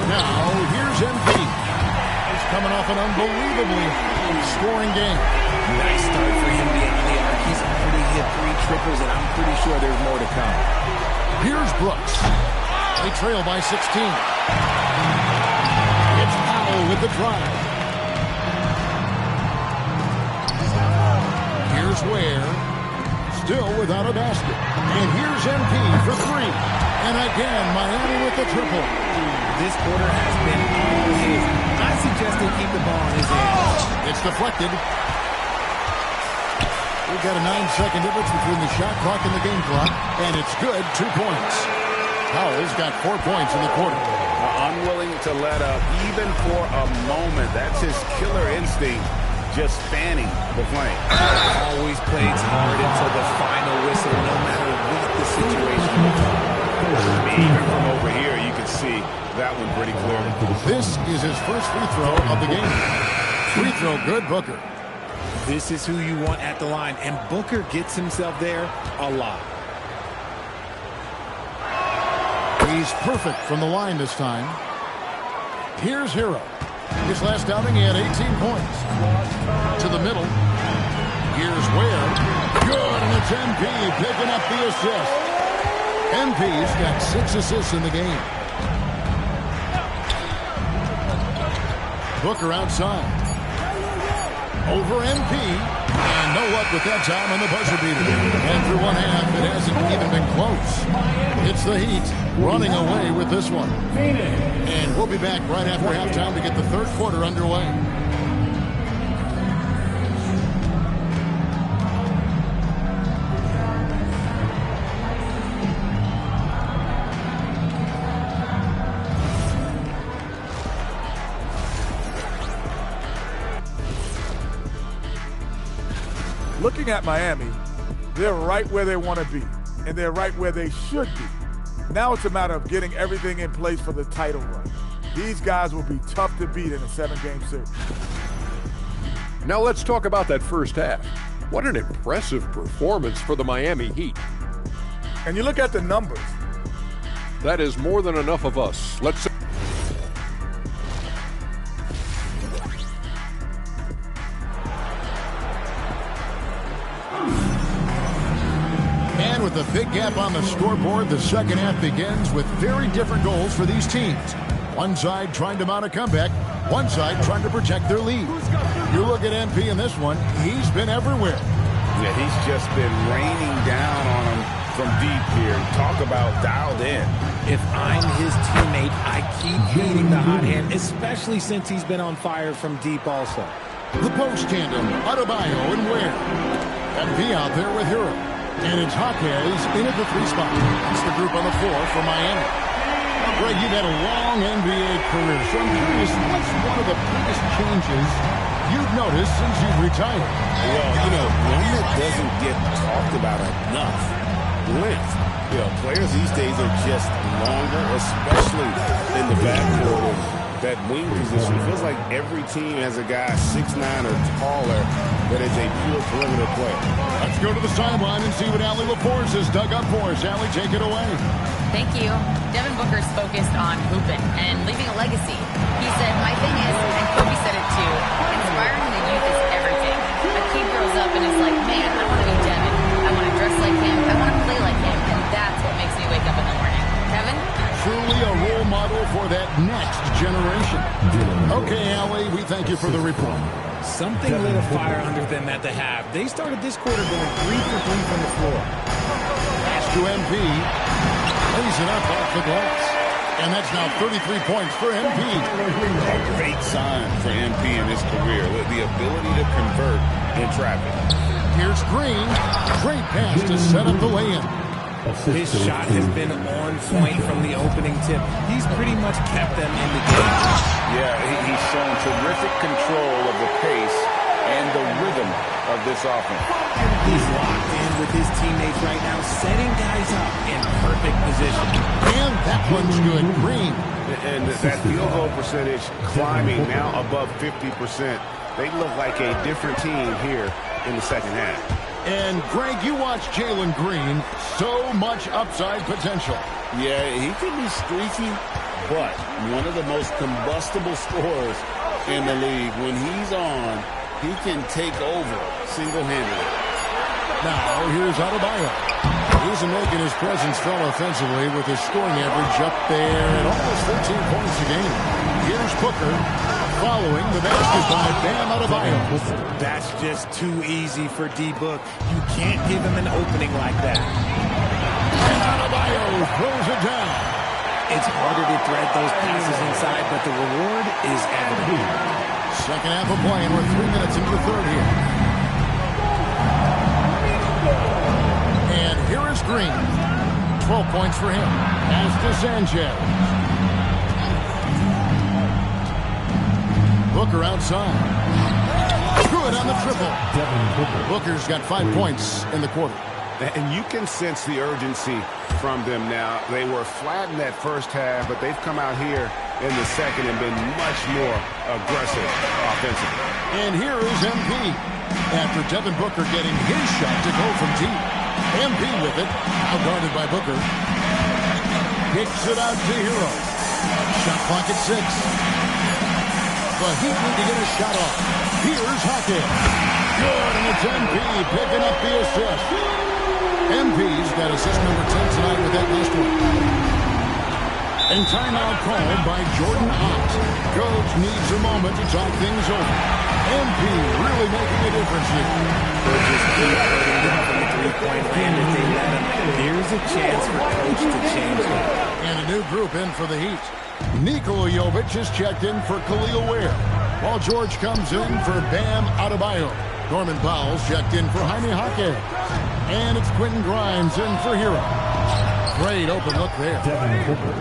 P: Now, here's MP. He's coming off an unbelievably scoring game.
R: Nice start for him beyond the arc. He's already hit 3 triples, and I'm pretty sure there's more to come.
P: Here's Brooks. They trail by 16. It's Powell with the drive. Here's Ware. Still without a basket. And here's MP for 3. And again, Miami with the triple.
R: This quarter has been all his. I suggest they keep the ball in his hands.
P: It's deflected. We've got a 9-second difference between the shot clock and the game clock. And it's good, 2 points. Powell's got 4 points in the quarter.
N: Unwilling to let up even for a moment. That's his killer instinct, just fanning the flame.
R: Always plays hard until the final whistle, no matter what the situation is.
N: Even from over here, you can see that one pretty clearly.
P: This is his first free throw of the game. Free throw good, Booker.
R: This is who you want at the line, and Booker gets himself there a lot.
P: He's perfect from the line this time. Here's Hero. His last outing, he had 18 points. To the middle. Here's Ware. Good, and it's MP picking up the assist. MP's got 6 assists in the game. Booker outside. Over MP. And no luck with that time on the buzzer beater. And through one half, it hasn't even been close. It's the Heat running away with this one. And we'll be back right after halftime to get the third quarter underway.
S: Looking at Miami, they're right where they want to be, and they're right where they should be. Now it's a matter of getting everything in place for the title run. These guys will be tough to beat in a 7-game series.
K: Now let's talk about that first half. What an impressive performance for the Miami Heat.
S: And you look at the numbers.
K: That is more than enough of us. Let's
P: with a big gap on the scoreboard, the second half begins with very different goals for these teams. One side trying to mount a comeback, one side trying to protect their lead. You look at MP in this one, he's been everywhere.
N: Yeah, he's just been raining down on him from deep here. Talk about dialed in.
R: If I'm his teammate, I keep hating the hot hand, especially since he's been on fire from deep also.
P: The post tandem, Adebayo and Ware. MP out there with Hero. And it's Jaquez in at the 3 spot. That's the group on the floor for Miami. Now, Greg, you've had a long NBA career, so I'm curious, what's one of the biggest changes you've noticed since you've retired?
N: Well, one that doesn't get talked about enough, length. Players these days are just longer, especially in the backcourt. That wing position. It feels like every team has a guy 6'9" or taller that is a pure perimeter player.
P: Let's go to the sideline and see what Allie LaForce has dug up for us. Allie, take it away.
E: Thank you. Devin Booker's focused on hooping and leaving a legacy. He said, my thing is, and Kobe said it too, inspiring the youth is everything. A kid grows up and is like, man, I want to be Devin. I want to dress like him. I want to play like him. And that's what makes me wake up in the morning. Kevin?
P: Truly a role model for that next generation. Okay, Allie, we thank you for the report.
R: Something lit a fire under them at the half. They started this quarter going 3 for 3 from the floor.
P: Pass to MP. Lays it up off the glass. And that's now 33 points for MP.
N: A great sign for MP in his career. The ability to convert in traffic.
P: Here's Green. Great pass to set up the lay-in.
R: His shot has been on point from the opening tip. He's pretty much kept them in the game.
N: Yeah, he's shown terrific control of the pace and the rhythm of this offense.
R: He's locked in with his teammates right now, setting guys up in perfect position.
P: And that one's good. Green.
N: And that field goal percentage climbing now above 50%. They look like a different team here in the second half.
P: And, Greg, you watch Jalen Green. So much upside potential.
Q: Yeah, he can be streaky, but one of the most combustible scorers in the league. When he's on, he can take over single-handedly.
P: Now, here's Adebayo. He's making his presence felt offensively with his scoring average up there at almost 13 points a game. Here's Booker following the basket by Bam Adebayo.
R: That's just too easy for D-Book. You can't give him an opening like that.
P: And Adebayo throws it down.
R: It's harder to thread those passes inside, but the reward is evident.
P: Second half of play, and we're 3 minutes into the third here. And here is Green. 12 points for him. Pass to Sanchez. Booker outside. Good on the triple. Booker's got 5 points in the quarter.
N: And you can sense the urgency from them now. They were flat in that first half, but they've come out here in the second and been much more aggressive offensively.
P: And here is MP. After Devin Booker getting his shot to go from deep. MP with it. Now guarded by Booker. Kicks it out to Hero. Shot clock at 6. The Heat need to get a shot off. Here's Hackett. Good, and it's MP picking up the assist. MP's got assist number 10 tonight with that last one. And timeout called by Jordan Ott. Coach needs a moment to talk things over. MP really making a difference here.
R: They'll just keep hurting them from the three-point land if they let him. Here's a chance for Coach to change that.
P: And a new group in for the Heat. Nikola Jovic is checked in for Khalil Ware, while George comes in for Bam Adebayo. Norman Powell's checked in for Jaime Jaquez. And it's Quentin Grimes in for Hero. Great open look there.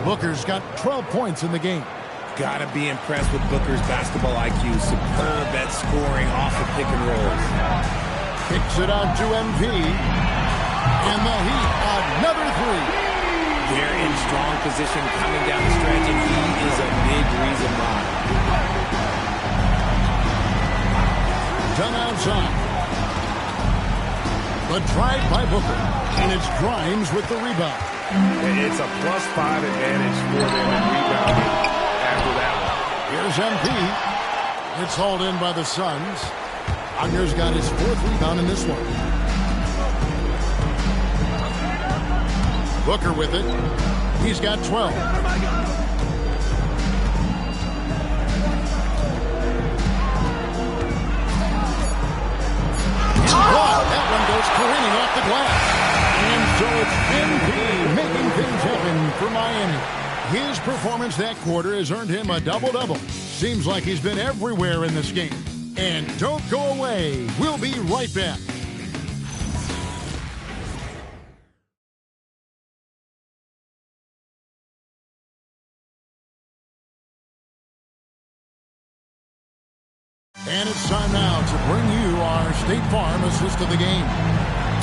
P: Booker's got 12 points in the game.
R: Gotta be impressed with Booker's basketball IQ. Superb at scoring off of pick and rolls.
P: Kicks it out to MP. And the Heat, another three.
R: They're in strong position coming down the stretch, and he is a big reason why.
P: Done outside. The drive by Booker. And it's Grimes with the rebound.
N: It's a +5 advantage for them in rebounding after that one.
P: Here's MP. It's hauled in by the Suns. Wagner's got his 4th rebound in this one. Booker with it. He's got 12. That one goes careening off the glass. And so it's MP making things happen for Miami. His performance that quarter has earned him a double-double. Seems like he's been everywhere in this game. And don't go away. We'll be right back. And it's time now to bring you our State Farm assist of the game.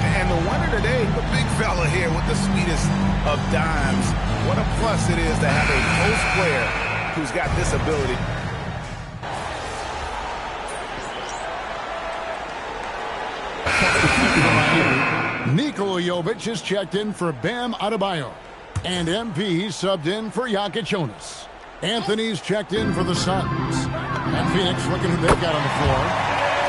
N: And the winner today, the big fella here with the sweetest of dimes. What a plus it is to have a post player who's got this ability.
P: Nikola Jovic is checked in for Bam Adebayo. And MP subbed in for Jonas. Anthony's checked in for the Suns. And Phoenix looking who they've got on the floor.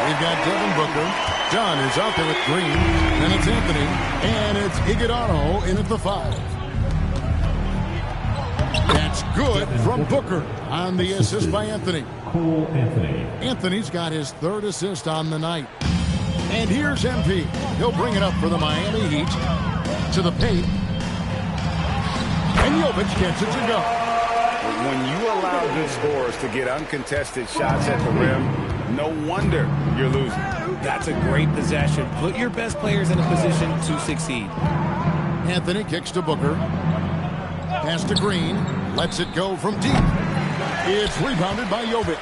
P: We've got Devin Booker. John is out there with Green. Then it's Anthony. And it's Iguodala in at the 5. That's good from Booker on the assist by Anthony.
J: Cole Anthony.
P: Anthony's got his 3rd assist on the night. And here's MP. He'll bring it up for the Miami Heat. To the paint. And Jovic gets it to go.
N: When you allow good scorers to get uncontested shots at the rim, no wonder you're losing.
R: That's a great possession. Put your best players in a position to succeed.
P: Anthony kicks to Booker. Pass to Green. Lets it go from deep. It's rebounded by Jovic.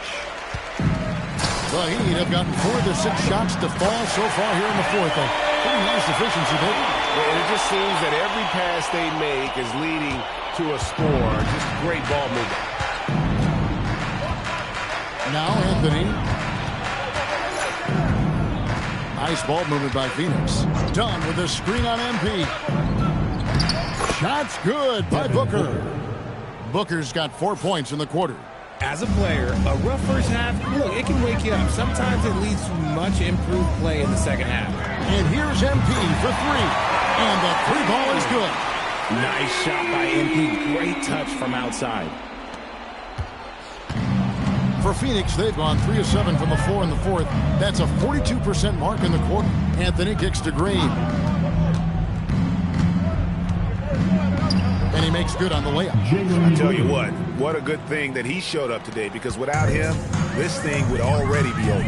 P: The Heat have gotten 4 of their 6 shots to fall so far here in the 4th. A pretty nice efficiency, baby.
N: And it just seems that every pass they make is leading to a score. Just great ball movement.
P: Now Anthony. Nice ball movement by Phoenix. Done with a screen on MP. Shots good by Booker. Booker's got 4 points in the quarter.
R: As a player, a rough first half, look, it can wake you up. Sometimes it leads to much improved play in the second half.
P: And here's MP for 3. And the 3-ball is good.
R: Nice shot by MP. Great touch from outside.
P: For Phoenix, they've gone 3 of 7 from the floor in the fourth. That's a 42% mark in the quarter. Anthony kicks to Green. And he makes good on the layup.
N: I tell you what a good thing that he showed up today, because without him, this thing would already be over.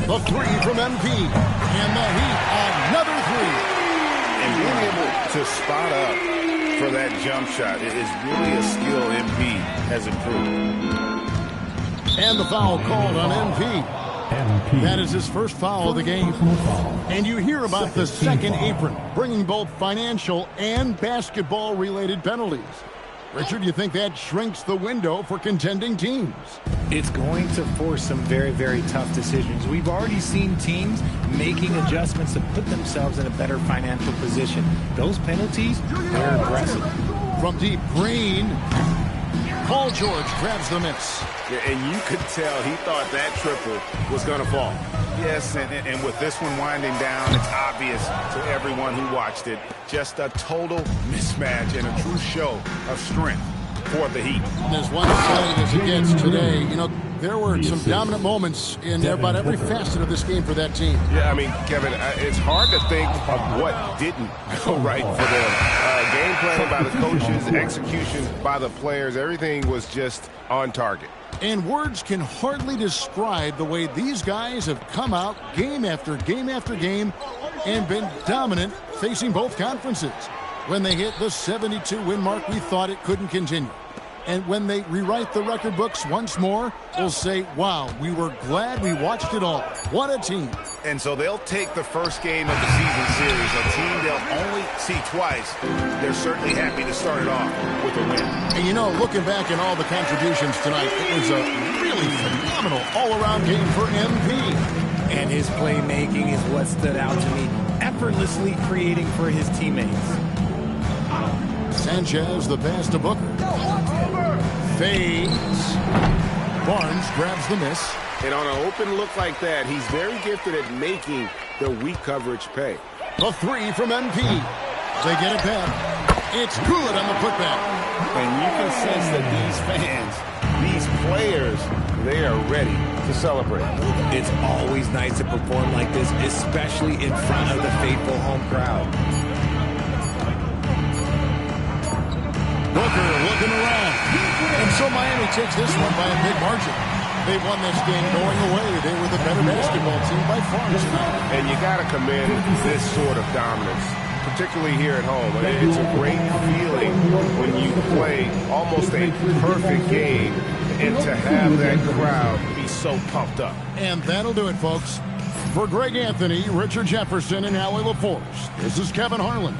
P: The 3 from MP. And the Heat, another 3.
N: And being able to spot up for that jump shot is really a skill MP has improved.
P: And the foul called on MP. That is his first foul of the game. And you hear about the second apron, bringing both financial and basketball-related penalties. Richard, you think that shrinks the window for contending teams?
R: It's going to force some very, very tough decisions. We've already seen teams making adjustments to put themselves in a better financial position. Those penalties, they're aggressive.
P: From deep, Green. Paul George grabs the miss.
N: Yeah, and you could tell he thought that triple was going to fall. Yes, and with this one winding down, it's obvious to everyone who watched it. Just a total mismatch and a true show of strength for the Heat.
P: And as one-sided as it gets today, you know, there were some dominant moments in about every facet of this game for that team.
G: Yeah, I mean, Kevin, it's hard to think of what didn't go right for them. Game planning by the coaches, execution by the players, everything was just on target.
P: And words can hardly describe the way these guys have come out game after game after game and been dominant facing both conferences. When they hit the 72-win mark, we thought it couldn't continue. And when they rewrite the record books once more, we'll say, wow, we were glad we watched it all. What a team.
N: And so they'll take the first game of the season series, a team they'll only see twice. They're certainly happy to start it off with a win.
P: And you know, looking back at all the contributions tonight, it was a really phenomenal all-around game for MP.
R: And his playmaking is what stood out to me, effortlessly creating for his teammates.
P: Sanchez, the pass to Booker. Fades. Barnes grabs the miss.
N: And on an open look like that, he's very gifted at making the weak coverage pay.
P: The 3 from MP. They get it back. It's good on the putback.
N: And you can sense that these fans, these players, they are ready to celebrate.
R: It's always nice to perform like this, especially in front of the faithful home crowd.
P: Booker looking around. And so Miami takes this one by a big margin. They won this game going away. They were the better basketball team by far tonight.
G: And you got to commend this sort of dominance, particularly here at home. It's a great feeling when you play almost a perfect game and to have that crowd be so pumped up.
P: And that'll do it, folks. For Greg Anthony, Richard Jefferson, and Howie LaForce, this is Kevin Harlan.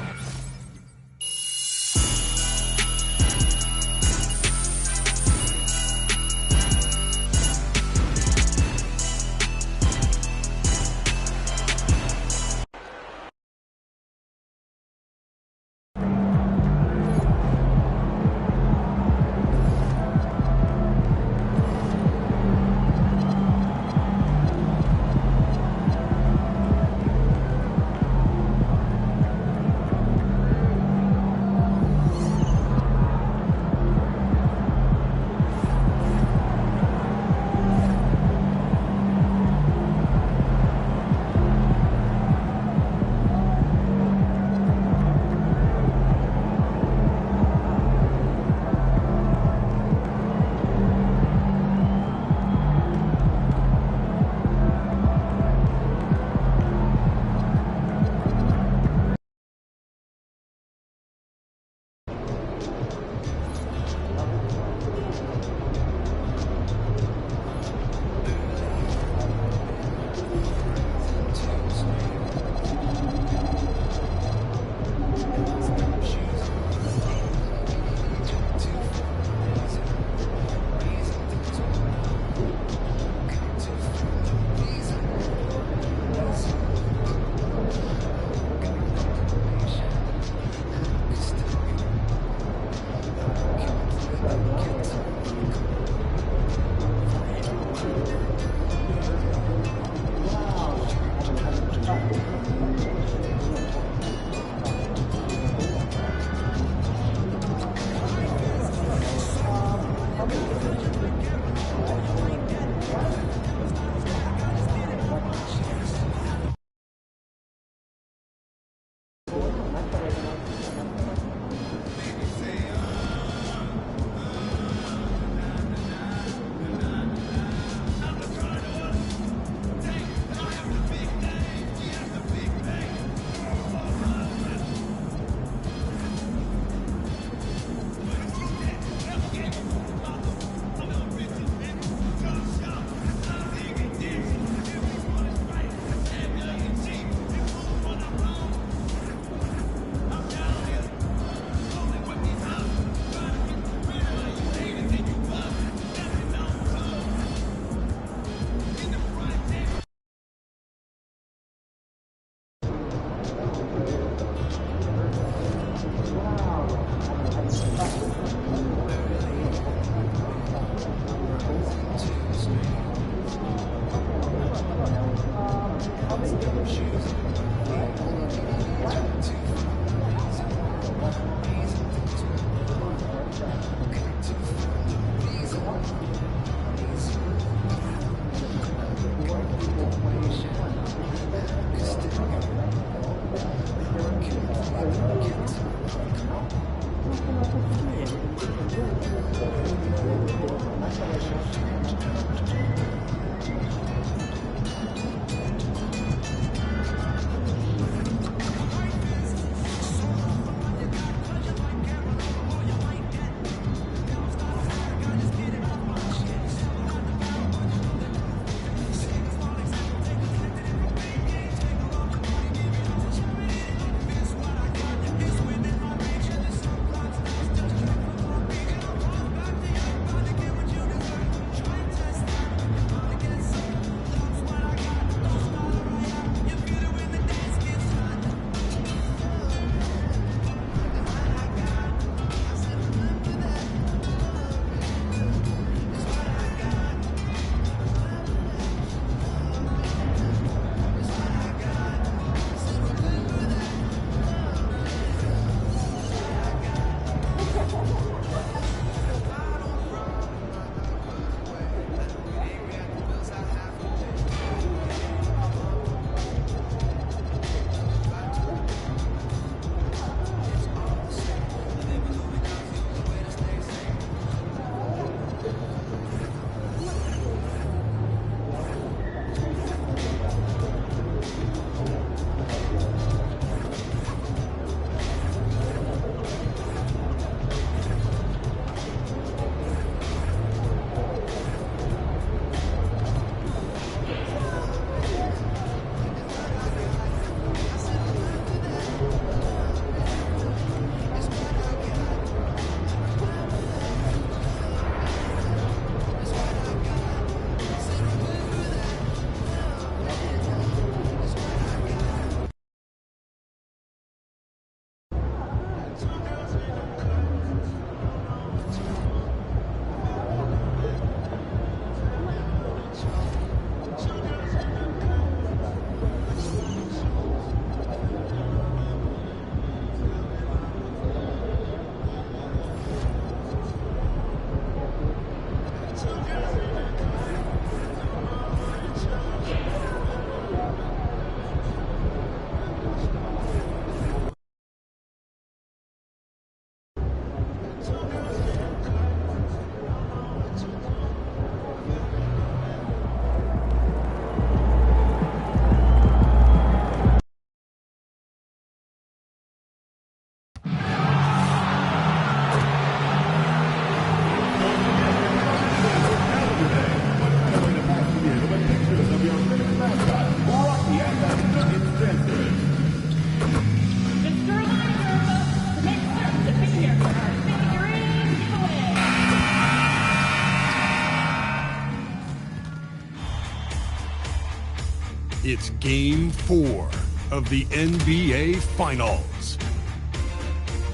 K: It's Game 4 of the NBA Finals.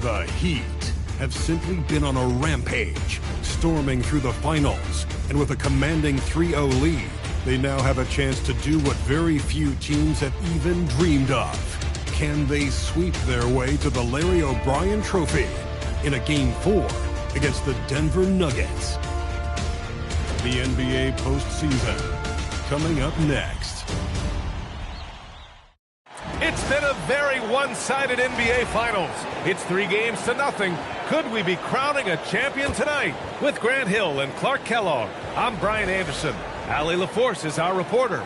K: The Heat have simply been on a rampage, storming through the finals, and with a commanding 3-0 lead, they now have a chance to do what very few teams have even dreamed of. Can they sweep their way to the Larry O'Brien Trophy in a Game 4 against the Denver Nuggets? The NBA postseason coming up next.
G: It's been a very one-sided NBA Finals. It's 3-0. Could we be crowning a champion tonight? With Grant Hill and Clark Kellogg, I'm Brian Anderson. Allie LaForce is our reporter.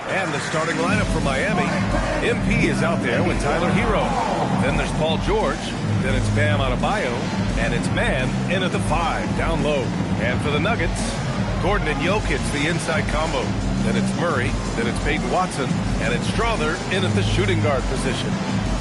G: And the starting lineup for Miami. MP is out there with Tyler Hero. Then there's Paul George. Then it's Bam Adebayo. And it's Man in at the 5, down low. And for the Nuggets, Gordon and Jokic, the inside combo. Then it's Murray. Then it's Peyton Watson. And it's Strother in at the shooting guard position.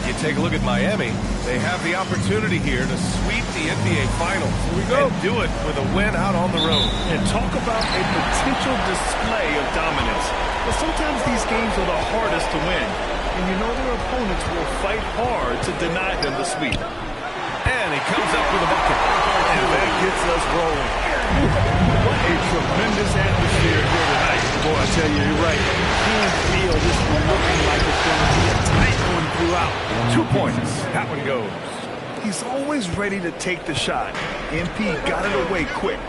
G: You take a look at Miami. They have the opportunity here to sweep the NBA Finals. Here we go. And do it with a win out on the road.
H: And talk about a potential display of dominance. But sometimes these games are the hardest to win. And you know their opponents will fight hard to deny them the sweep.
G: And he comes up with a bucket.
H: And that gets us rolling. What a tremendous atmosphere here tonight. Boy, I tell you, you're right. You can feel this one looking like it's going to be a tight one throughout.
G: 2 points. That one goes.
H: He's always ready to take the shot. MP got it away quick.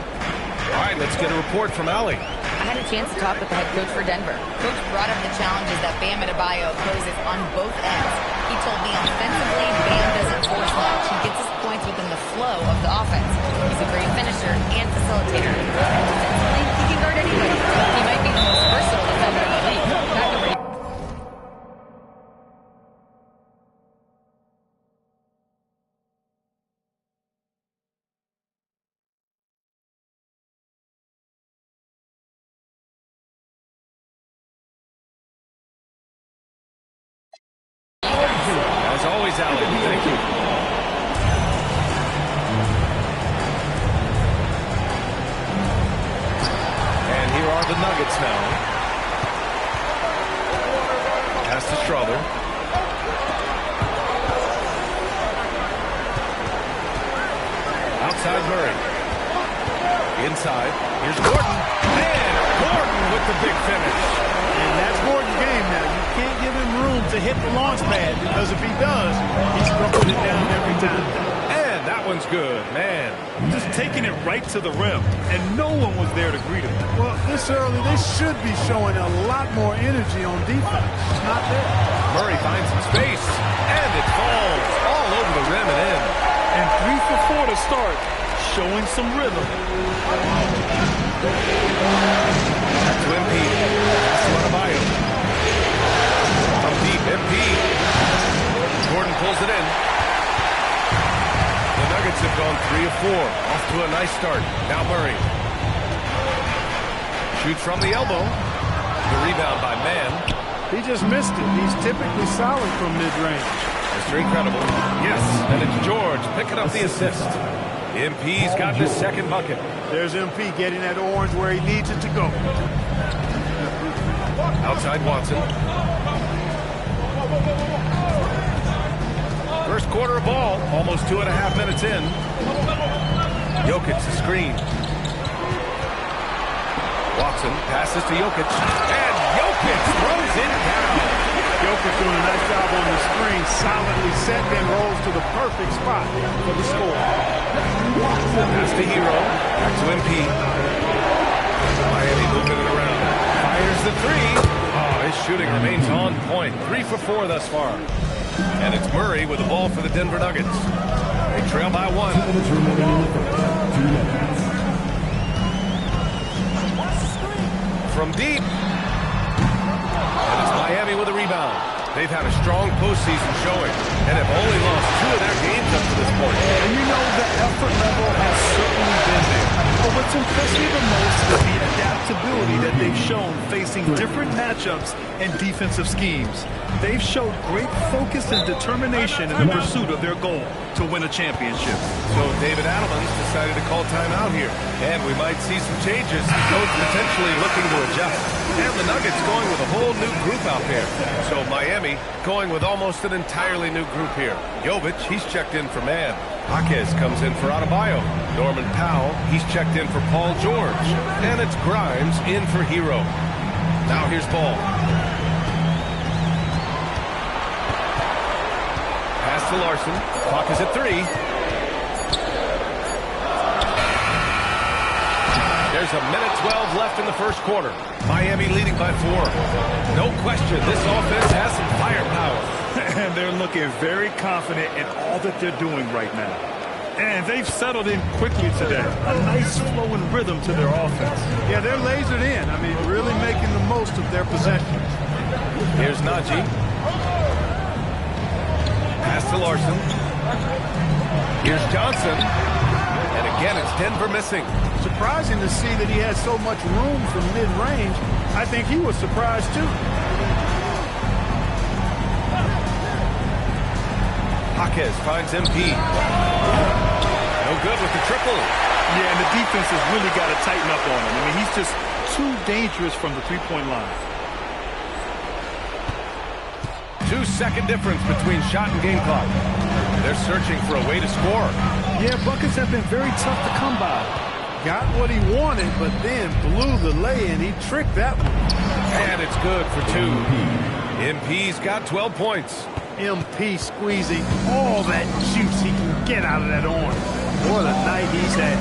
G: All right, let's get a report from Allie.
E: I had a chance to talk with the head coach for Denver. Coach brought up the challenges that Bam Adebayo poses on both ends. He told me offensively, Bam doesn't force much. He gets his points within the flow of the offense. He's a great finisher and facilitator. Defensively, he can guard anybody. He might be the most versatile defender in the league. Not nobody.
G: As always, Allie, thank you. And here are the Nuggets now. Pass to Strother. Outside Murray. Inside. Here's Gordon. And Gordon with the big finish.
H: And that's Gordon's game now. You can't give him room to hit the launch pad, because if he does, he's going to put it down every time.
G: And that one's good, man.
H: Just taking it right to the rim, and no one was there to greet him.
S: Well, this early, they should be showing a lot more energy on defense. It's not there.
G: Murray finds some space, and it falls all over the rim and in.
H: And 3 for 4 to start, showing some rhythm.
G: Back to MP. Pass to Adebayo. From deep, MP. Gordon pulls it in. The Nuggets have gone 3 of 4. Off to a nice start. Now Murray. Shoots from the elbow. The rebound by Man.
S: He just missed it. He's typically solid from mid-range.
G: Mr. Incredible. Yes, and it's George picking up the assist. MP's got his second bucket.
S: There's MP getting that orange where he needs it to go.
G: Outside Watson. First quarter of ball, almost 2.5 minutes in. Jokic the screen. Watson passes to Jokic. And Jokic throws it down.
S: Jokic doing a nice job on the screen, solidly set, then rolls to the perfect spot for the score.
G: Pass to Hero. Back to MP. Miami moving it around. Fires the 3. Oh, his shooting remains on point. 3 for 4 thus far. And it's Murray with the ball for the Denver Nuggets. They trail by 1. From deep. And it's Miami with a rebound. They've had a strong postseason showing and have only lost 2 of their games up to this point.
S: And you know the effort level has certainly been there.
H: what's impressed me the most is the adaptability that they've shown facing different matchups and defensive schemes. They've showed great focus and determination in the pursuit of their goal to win a championship.
G: So David Adelman's decided to call timeout here. And we might see some changes. Coach potentially looking to adjust. And the Nuggets going with a whole new group out there. So Miami going with almost an entirely new group here. Jovic, he's checked in for man. Jaquez comes in for Adebayo. Norman Powell, he's checked in for Paul George. And it's Grimes in for Hero. Now here's Ball. Pass to Larson. Clock is at 3. There's a minute 12 left in the first quarter. Miami leading by 4. No question, this offense has some firepower.
H: And they're looking very confident in all that they're doing right now. And they've settled in quickly today. A nice flow and rhythm to their offense.
B: Yeah, they're lasered in. I mean, really making the most of their possessions.
G: Here's Najee. Pass to Larson. Here's Johnson. And again, it's Denver missing.
B: Surprising to see that he had so much room from mid-range. I think he was surprised, too.
G: Jaquez finds MP. No good with the triple.
H: Yeah, and the defense has really got to tighten up on him. I mean, he's just too dangerous from the three-point line.
G: 2-second difference between shot and game clock. They're searching for a way to score.
B: Yeah, buckets have been very tough to come by. Got what he wanted, but then blew the lay-in. He tricked that one.
G: And it's good for 2. MP's got 12 points.
B: MP squeezing all that juice he can get out of that arm. What a night he's had.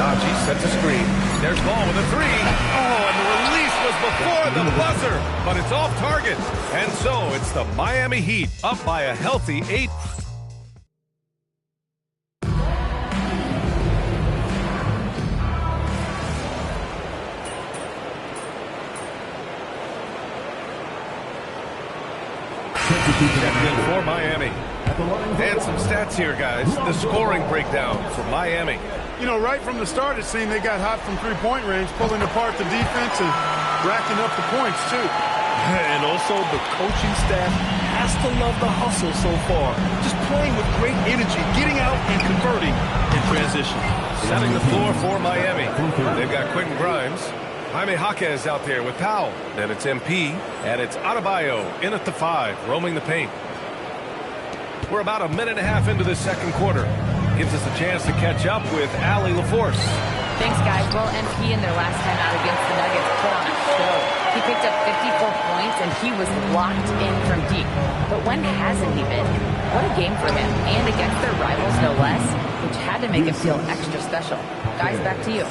G: Najee sets a screen. There's Ball with a 3. Oh, and the release was before the buzzer, but it's off target. And so it's the Miami Heat up by a healthy 8. For Miami. And some stats here, guys. The scoring breakdown for Miami.
B: You know, right from the start, it seemed they got hot from three-point range, pulling apart the defense and racking up the points, too.
H: And also, the coaching staff has to love the hustle so far. Just playing with great energy, getting out and converting in transition.
G: Setting the floor for Miami. They've got Quentin Grimes. Jaime Jaquez out there with Powell. Then it's MP, and it's Adebayo in at the 5, roaming the paint. We're about a minute and a half into this second quarter. Gives us a chance to catch up with Allie LaForce.
E: Thanks, guys. Well, MP in their last time out against the Nuggets put on a show. He picked up 54 points, and he was locked in from deep. But when hasn't he been? What a game for him, and against their rivals, no less, which had to make him feel extra special. Guys, back to you.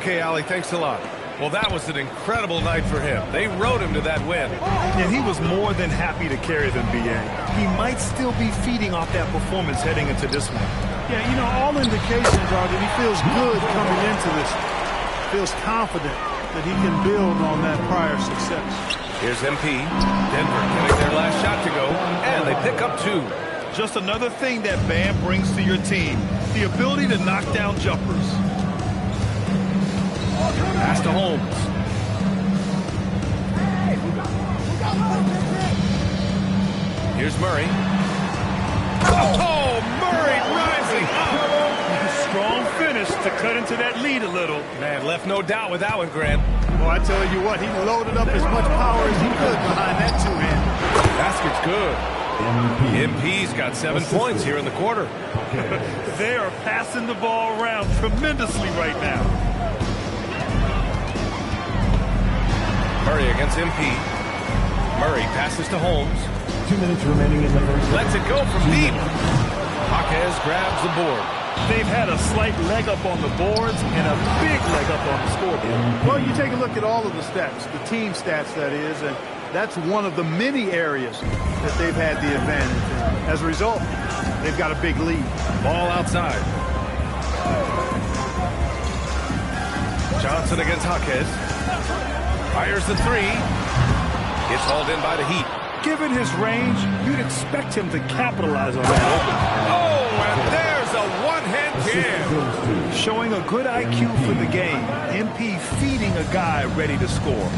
G: Okay, Allie, thanks a lot. Well, that was an incredible night for him. They rode him to that win.
H: And he was more than happy to carry them, B.A. He might still be feeding off that performance heading into this one.
B: Yeah, you know, all indications are that he feels good coming into this. Feels confident that he can build on that prior success.
G: Here's MP. Denver getting their last shot to go, and they pick up 2.
H: Just another thing that Bam brings to your team, the ability to knock down jumpers.
G: Pass to Holmes. Here's Murray. Oh, Murray rising up.
H: Strong finish to cut into that lead a little.
G: Man, left no doubt with that one, Grant.
B: Well, I tell you what, he loaded up as much power as he could behind that two-hand.
G: Basket's good. MP's got 7 points here in the quarter.
H: They are passing the ball around tremendously right now.
G: Murray against MP. Murray passes to Holmes.
J: 2 minutes remaining in the first.
G: Lets it go from deep. Jaquez grabs the board.
H: They've had a slight leg up on the boards and a big leg up on the scoreboard.
B: Well, you take a look at all of the stats, the team stats, that is, and that's one of the many areas that they've had the advantage in. As a result, they've got a big lead.
G: Ball outside. Johnson against Jaquez. Fires the 3. Gets hauled in by the Heat.
H: Given his range, you'd expect him to capitalize on that opening.
G: Oh, and there's a one-hand jam.
H: Showing a good IQ for the game. MP feeding a guy ready to score.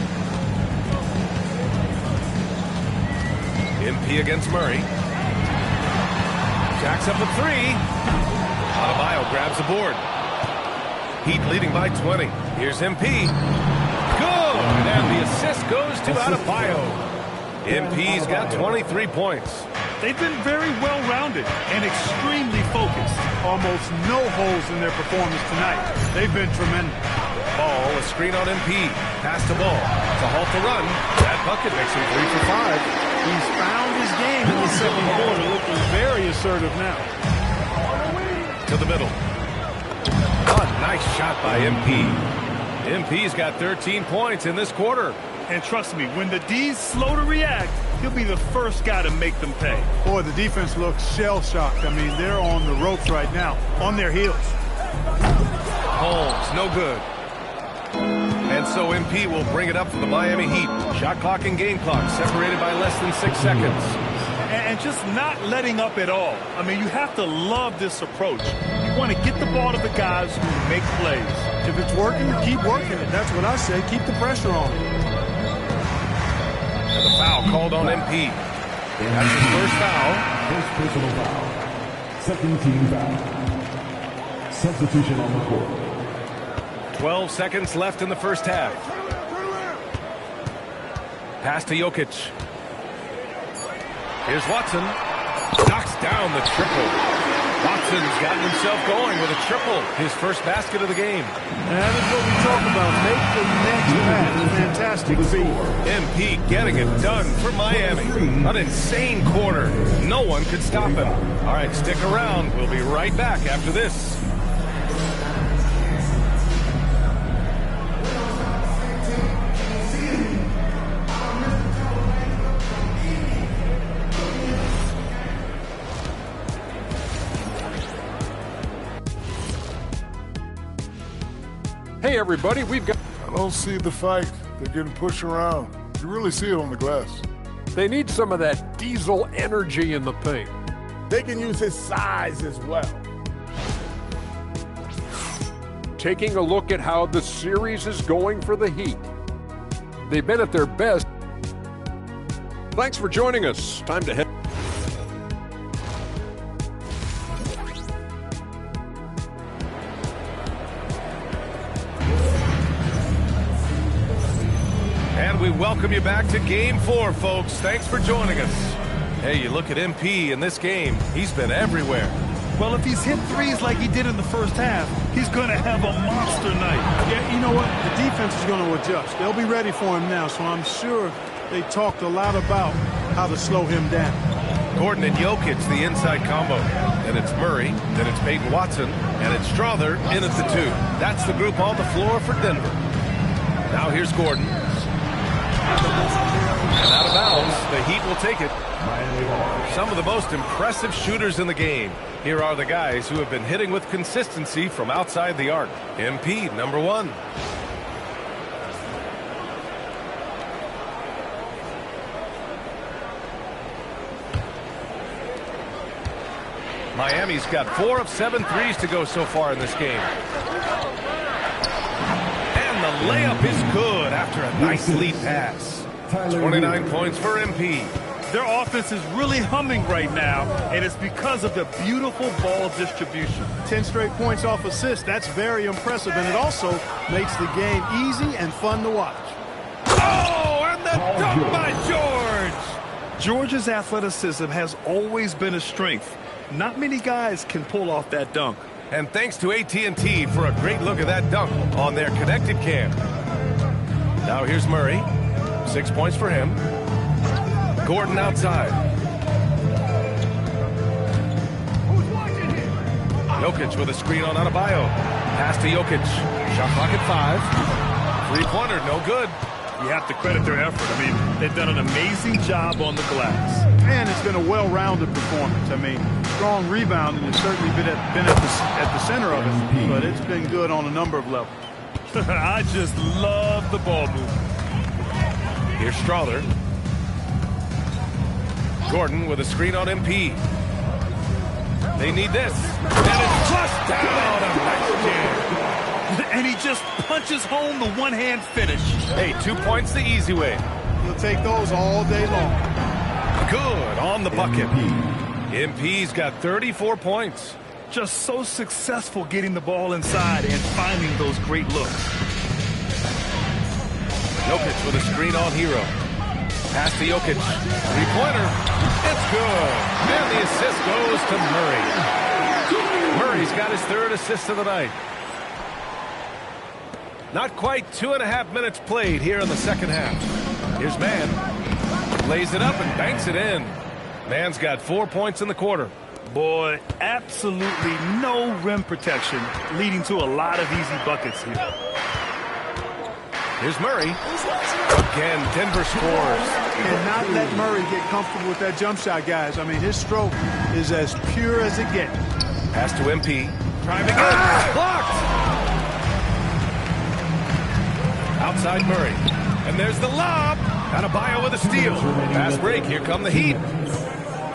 G: MP against Murray. Jacks up a three. Adebayo grabs the board. Heat leading by 20. Here's MP. Good! And the assist goes to Adebayo. MP's got 23 points.
H: They've been very well-rounded and extremely focused.
B: Almost no holes in their performance tonight. They've been tremendous.
G: Ball, a screen on MP. Pass to Ball. To halt the run. That bucket makes him 3 for 5.
B: He's found his game in the second quarter, looking very assertive now.
G: To the middle. Oh, nice shot by MP. MP's got 13 points in this quarter.
H: And trust me, when the D's slow to react, he'll be the first guy to make them pay.
B: Boy, the defense looks shell-shocked. I mean, they're on the ropes right now, on their heels.
G: Holmes, no good. And so MP will bring it up for the Miami Heat. Shot clock and game clock separated by less than 6 seconds.
H: And just not letting up at all. I mean, you have to love this approach. You want to get the ball to the guys who make plays.
B: If it's working, keep working it. That's what I say. Keep the pressure on.
G: And the foul called on MP. That's his first foul.
J: First personal foul. Second team foul. Substitution on the court.
G: 12 seconds left in the first half. Pass to Jokic. Here's Watson. Knocks down the triple. Watson's gotten himself going with a triple. His first basket of the game.
B: That is what we talk about. Make the next pass. Fantastic feed.
G: MP getting it done for Miami. An insane quarter. No one could stop him. All right, stick around. We'll be right back after this.
T: Hey, everybody, we've got...
L: I don't see the fight. They're getting pushed around. You really see it on the glass.
T: They need some of that diesel energy in the paint.
S: They can use his size as well.
T: Taking a look at how the series is going for the Heat. They've been at their best. Thanks for joining us. Time to head...
G: We welcome you back to Game 4, folks. Thanks for joining us. Hey, you look at MP in this game, he's been everywhere.
H: Well, if he's hit threes like he did in the first half, he's going to have a monster night.
B: Yeah, you know what? The defense is going to adjust. They'll be ready for him now, so I'm sure they talked a lot about how to slow him down.
G: Gordon and Jokic, the inside combo. Then it's Murray, then it's Peyton Watson, and it's Strother in at the 2. That's the group on the floor for Denver. Now here's Gordon. And out of bounds, the Heat will take it. Some of the most impressive shooters in the game. Here are the guys who have been hitting with consistency from outside the arc. MP, number 1. Miami's got 4 of 7 threes to go so far in this game. And the layup is good after a nice lead pass. 29 points for MP.
H: Their offense is really humming right now, and it's because of the beautiful ball distribution.
B: 10 straight points off assists. That's very impressive, and it also makes the game easy and fun to watch.
H: Oh, and the dunk by George! George's athleticism has always been a strength. Not many guys can pull off that dunk.
G: And thanks to AT&T for a great look at that dunk on their connected cam. Now here's Murray. 6 points for him. Gordon outside. Jokic with a screen on Adebayo. Pass to Jokic. Shot clock at 5. Three-pointer, no good.
H: You have to credit their effort. I mean, they've done an amazing job on the glass.
B: And it's been a well-rounded performance. I mean, strong rebounding has certainly been at the center of it, but it's been good on a number of levels.
H: I just love the ball movement.
G: Here's Strother. Gordon with a screen on MP. They need this. And it's flushed down. A nice jam.
H: and he just punches home the one-hand finish.
G: Hey, 2 points the easy way.
B: He'll take those all day long.
G: Good on the bucket. MP's got 34 points.
H: Just so successful getting the ball inside and finding those great looks.
G: Jokic with a screen on Hero. Pass to Jokic. Three-pointer. It's good. And the assist goes to Murray. Murray's got his third assist of the night. Not quite 2.5 minutes played here in the second half. Here's Mann. Lays it up and banks it in. Mann's got 4 points in the quarter.
H: Boy, absolutely no rim protection, leading to a lot of easy buckets here.
G: Here's Murray. Again, Denver scores.
B: And not let Murray get comfortable with that jump shot, guys. I mean, his stroke is as pure as it gets.
G: Pass to MP. Driving in. Blocked. Outside Murray. And there's the lob. Adebayo with a steal. Fast break. Here come the Heat.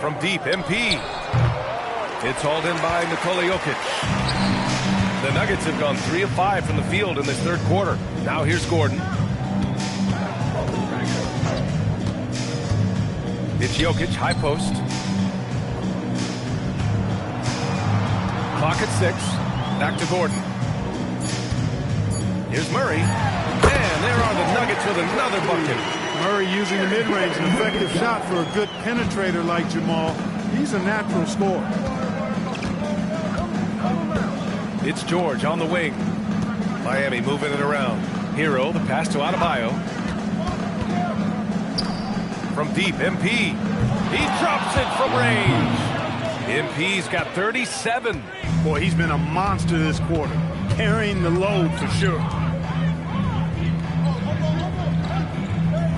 G: From deep, MP. It's hauled in by Nikola Jokic. The Nuggets have gone 3 of 5 from the field in this third quarter. Now here's Gordon. It's Jokic, high post. Clock at 6. Back to Gordon. Here's Murray. And there are the Nuggets with another bucket.
B: Murray using the mid-range, an effective shot for a good penetrator like Jamal. He's a natural scorer.
G: It's George on the wing. Miami moving it around. Hero, the pass to Adebayo. From deep, MP. He drops it from range. MP's got 37.
B: Boy, he's been a monster this quarter. Carrying the load for sure.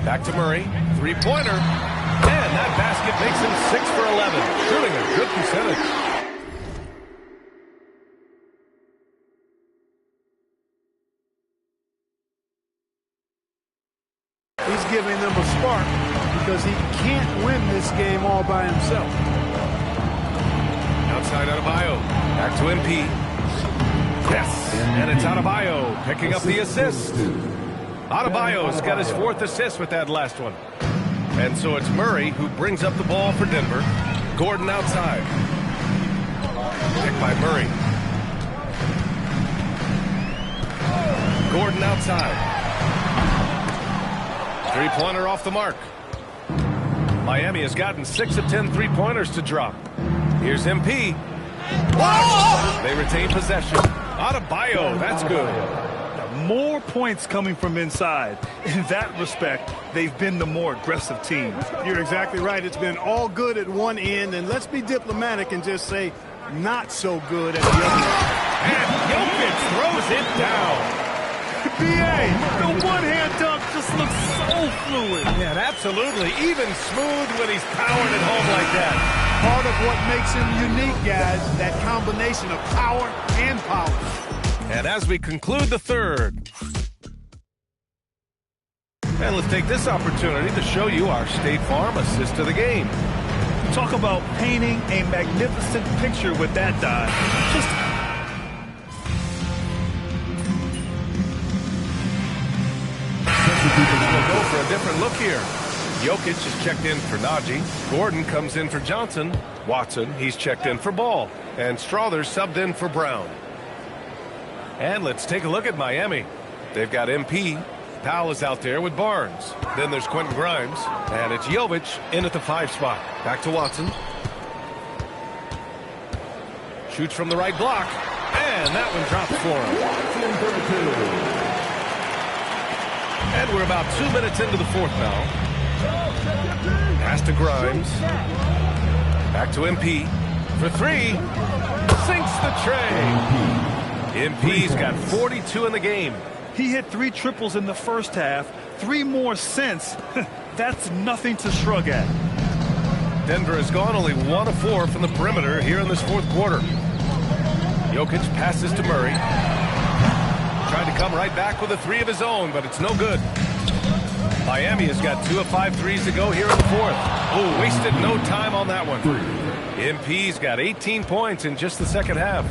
G: Back to Murray. Three-pointer. And that basket makes him 6 for 11. Shooting a good percentage.
B: He's giving them a spark because he can't win this game all by himself.
G: Outside Adebayo. Back to MP. Yes, and it's Adebayo picking up the assist. Adebayo's got his 4th assist with that last one. And so it's Murray who brings up the ball for Denver. Gordon outside. Picked by Murray. Gordon outside. Three-pointer off the mark. Miami has gotten 6 of 10 three-pointers to drop. Here's MP. Blocked. They retain possession. Adebayo, that's good.
H: More points coming from inside. In that respect, they've been the more aggressive team.
B: You're exactly right. It's been all good at one end, and let's be diplomatic and just say not so good at the other.
G: And Jokic throws it down.
H: B.A., the one-hand dunk just looks so fluid.
G: Yeah, absolutely. Even smooth when he's powering it home like that.
B: Part of what makes him unique, guys, that combination of power and power.
G: And as we conclude the third, and let's take this opportunity to show you our State Farm assist to the game.
H: Talk about painting a magnificent picture with that dive.
G: We'll go for a different look here. Jokic is checked in for Najee. Gordon comes in for Johnson. Watson, he's checked in for Ball. And Strawther's subbed in for Brown. And let's take a look at Miami. They've got MP. Powell is out there with Barnes. Then there's Quentin Grimes. And it's Jovic in at the 5 spot. Back to Watson. Shoots from the right block. And that one drops for him. And we're about 2 minutes into the fourth now. Pass to Grimes. Back to MP. For 3. Sinks the tray. MP's got 42 in the game.
H: He hit 3 triples in the first half, 3 more since. That's nothing to shrug at.
G: Denver has gone only 1 of 4 from the perimeter here in this fourth quarter. Jokic passes to Murray. Tried to come right back with a 3 of his own, but it's no good. Miami has got 2 of 5 threes to go here in the fourth. Oh, wasted no time on that one. MP's got 18 points in just the second half.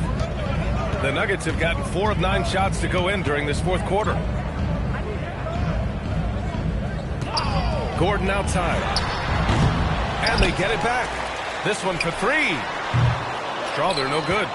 G: The Nuggets have gotten 4 of 9 shots to go in during this fourth quarter. Gordon outside. And they get it back. This one for 3. Strawther, no good.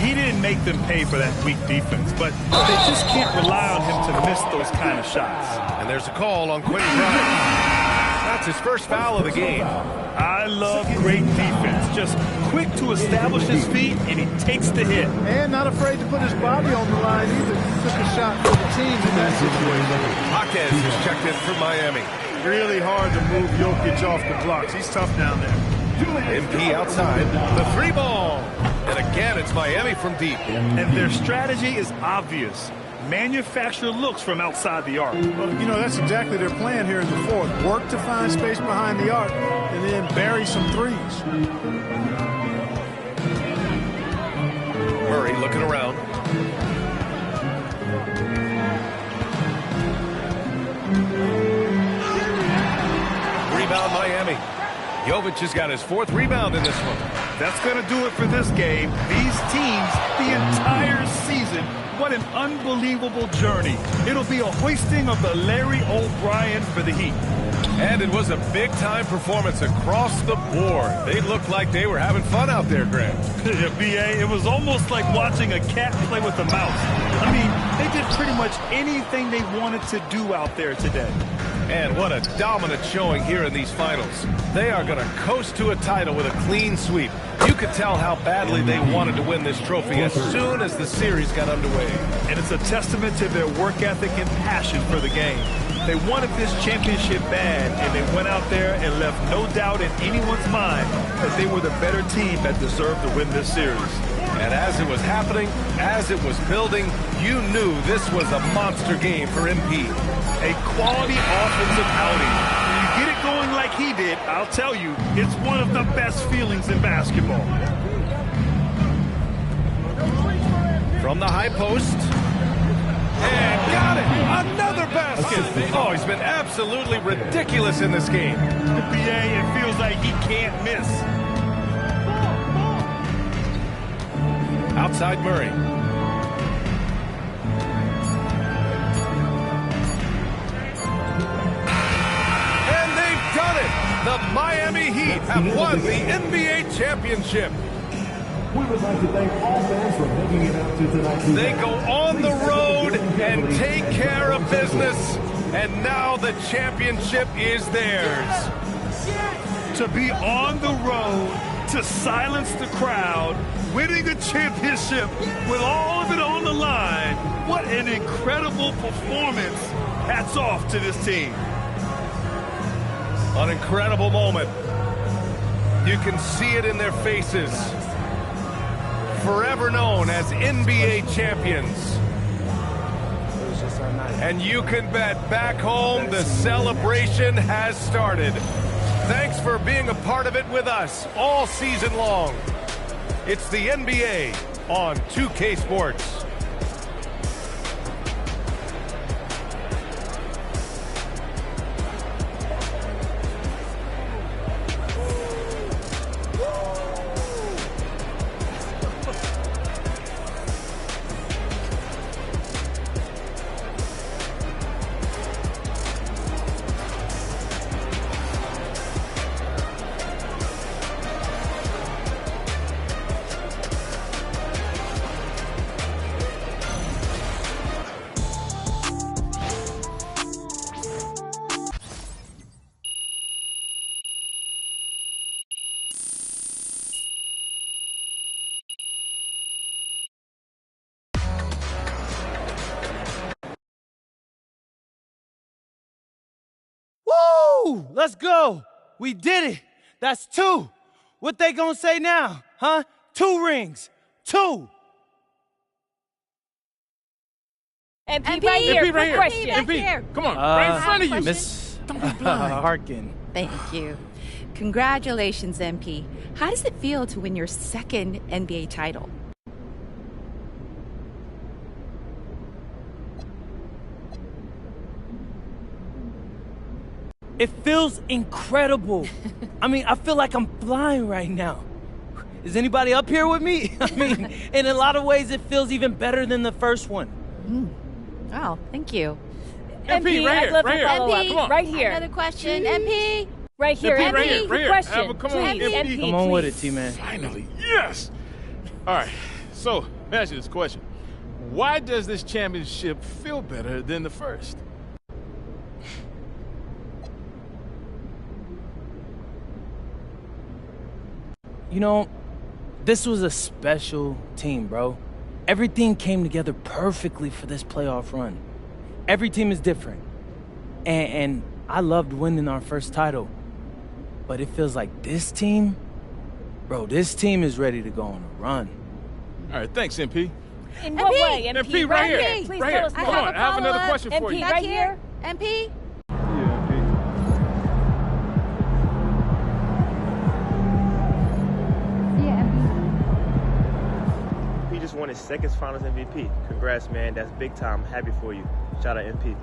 H: He didn't make them pay for that weak defense, but they just can't rely on him to miss those kind of shots.
G: And there's a call on Quentin Grimes. That's his first foul of the game.
H: I love great defense. Just quick to establish his feet, and he takes the hit.
B: And not afraid to put his body on the line either. Took a shot for the team in that situation.
G: Jaquez is checked in for Miami.
B: Really hard to move Jokic off the blocks. He's tough down there.
G: MP outside. The 3 ball. And again, it's Miami from deep.
H: And their strategy is obvious. Manufacture looks from outside the arc.
B: Well, you know, that's exactly their plan here in the fourth. Work to find space behind the arc and then bury some threes.
G: Murray looking around. Rebound Miami. Jovic has got his 4th rebound in this one.
H: That's going to do it for this game. These teams, the entire season, what an unbelievable journey. It'll be a hoisting of the Larry O'Brien for the Heat.
G: And it was a big-time performance across the board. They looked like they were having fun out there, Grant.
H: B.A., it was almost like watching a cat play with a mouse. I mean, they did pretty much anything they wanted to do out there today.
G: And what a dominant showing here in these finals. They are going to coast to a title with a clean sweep. You could tell how badly they wanted to win this trophy as soon as the series got underway.
H: And it's a testament to their work ethic and passion for the game. They wanted this championship bad, and they went out there and left no doubt in anyone's mind that they were the better team that deserved to win this series.
G: And as it was happening, as it was building, you knew this was a monster game for MP.
H: A quality offensive outing. When you get it going like he did, I'll tell you, it's one of the best feelings in basketball.
G: From the high post. And got it! Another basket! Oh, he's been absolutely ridiculous in this game.
H: The BA, it feels like he can't miss.
G: Outside Murray. And they've done it! The Miami Heat have won the NBA championship.
J: We would like to thank all fans for making it out to tonight's event.
G: They go on the road and take care of business. And now the championship is theirs.
H: To be on the road, to silence the crowd, winning a championship with all of it on the line. What an incredible performance. Hats off to this team.
G: An incredible moment. You can see it in their faces. Forever known as NBA champions. And you can bet back home the celebration has started. Thanks for being a part of it with us all season long. It's the NBA on 2K Sports.
U: Woo! Let's go. We did it. That's 2. What they gonna say now, huh? 2 rings. 2.
F: MP right here.
U: right here.
F: Question.
U: MP,
F: come on,
U: right
F: in front of you.
U: Miss Harkin.
V: Thank you. Congratulations, MP. How does it feel to win your 2nd NBA title?
U: It feels incredible. I mean, I feel like I'm flying right now. Is anybody up here with me? I mean, in a lot of ways, it feels even better than the first one.
V: Oh, thank you.
F: MP,
Q: right
F: I'd love
Q: here,
F: to
Q: right
F: follow
Q: here.
F: up.
Q: Come on.
F: Right here.
V: Another question, MP.
F: Right here,
Q: MP,
F: MP.
Q: right here, right
F: Good
Q: here.
F: question.
Q: Come on,
F: Please,
Q: MP.
U: Come on with it, T-Man.
A: Finally, yes! All right, so let me ask you this question. Why does this championship feel better than the first?
U: You know, this was a special team, bro. Everything came together perfectly for this playoff run. Every team is different. And I loved winning our first title. But it feels like this team, bro, this team is ready to go on a run.
A: All right, thanks, MP.
F: In what way, MP?
A: MP, right here.
F: Please
A: Right
F: tell
A: here.
F: us
A: Come
F: more.
A: on, I have another question for
F: MP,
A: you.
F: right here.
V: MP.
O: He just won his second Finals MVP. Congrats, man. That's big time. Happy for you. Shout out MP.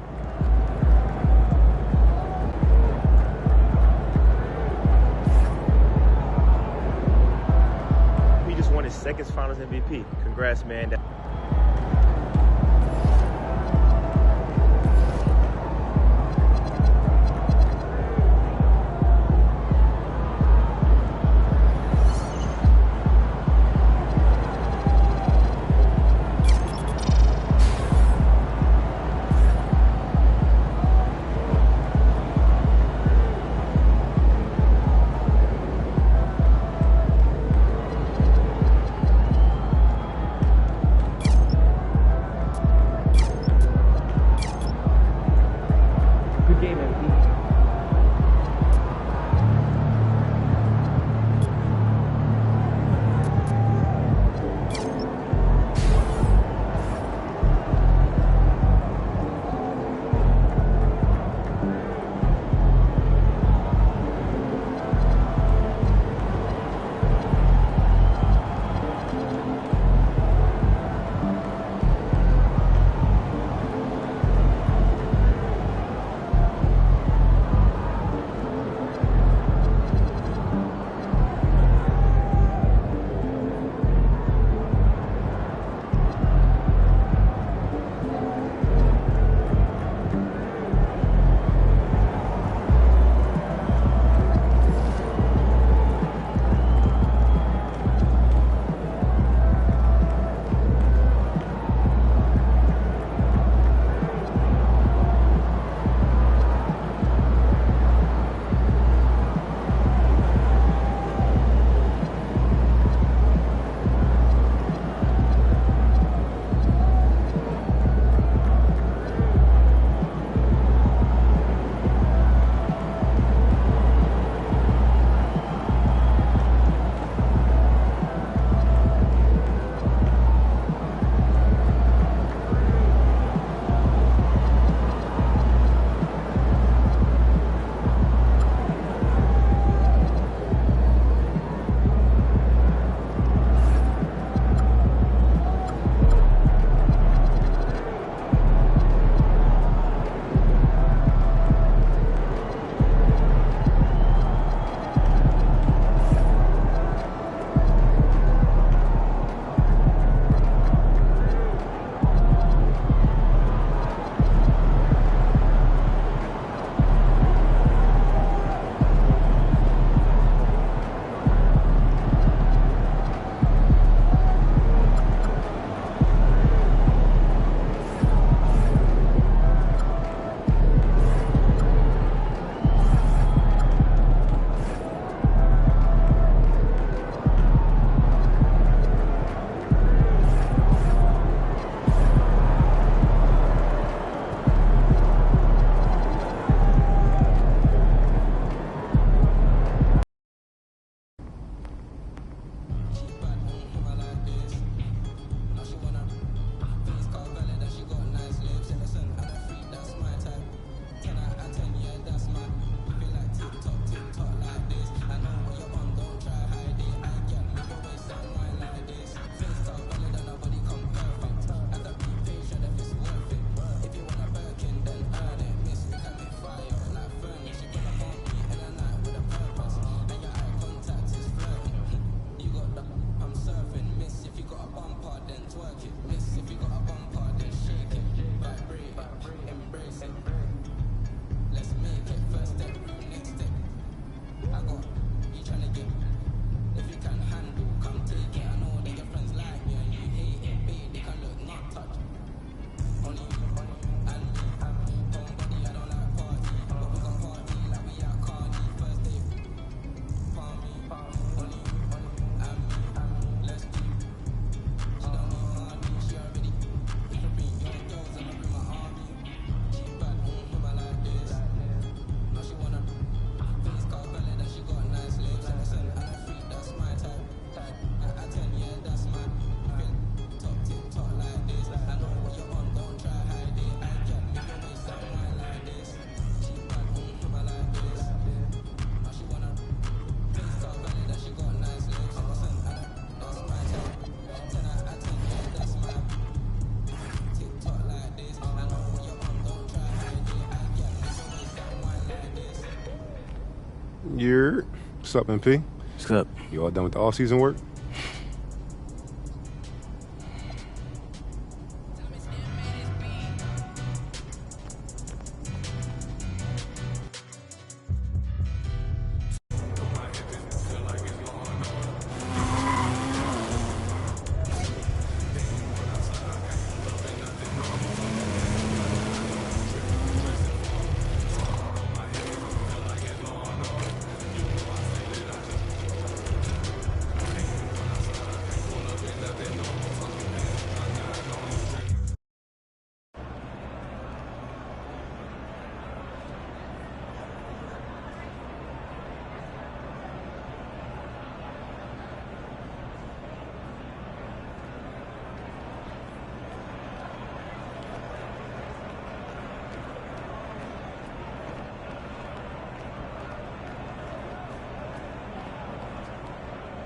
O: He just won his second Finals MVP. Congrats, man.
C: What's up, MP?
U: What's up?
C: You all done with the off-season work?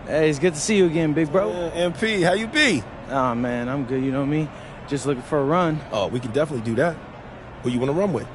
U: Hey, it's good to see you again, big bro.
D: MP, how you be?
U: Oh, man, I'm good, you know me. Just looking for a run.
D: Oh, we can definitely do that. Who you want to run with?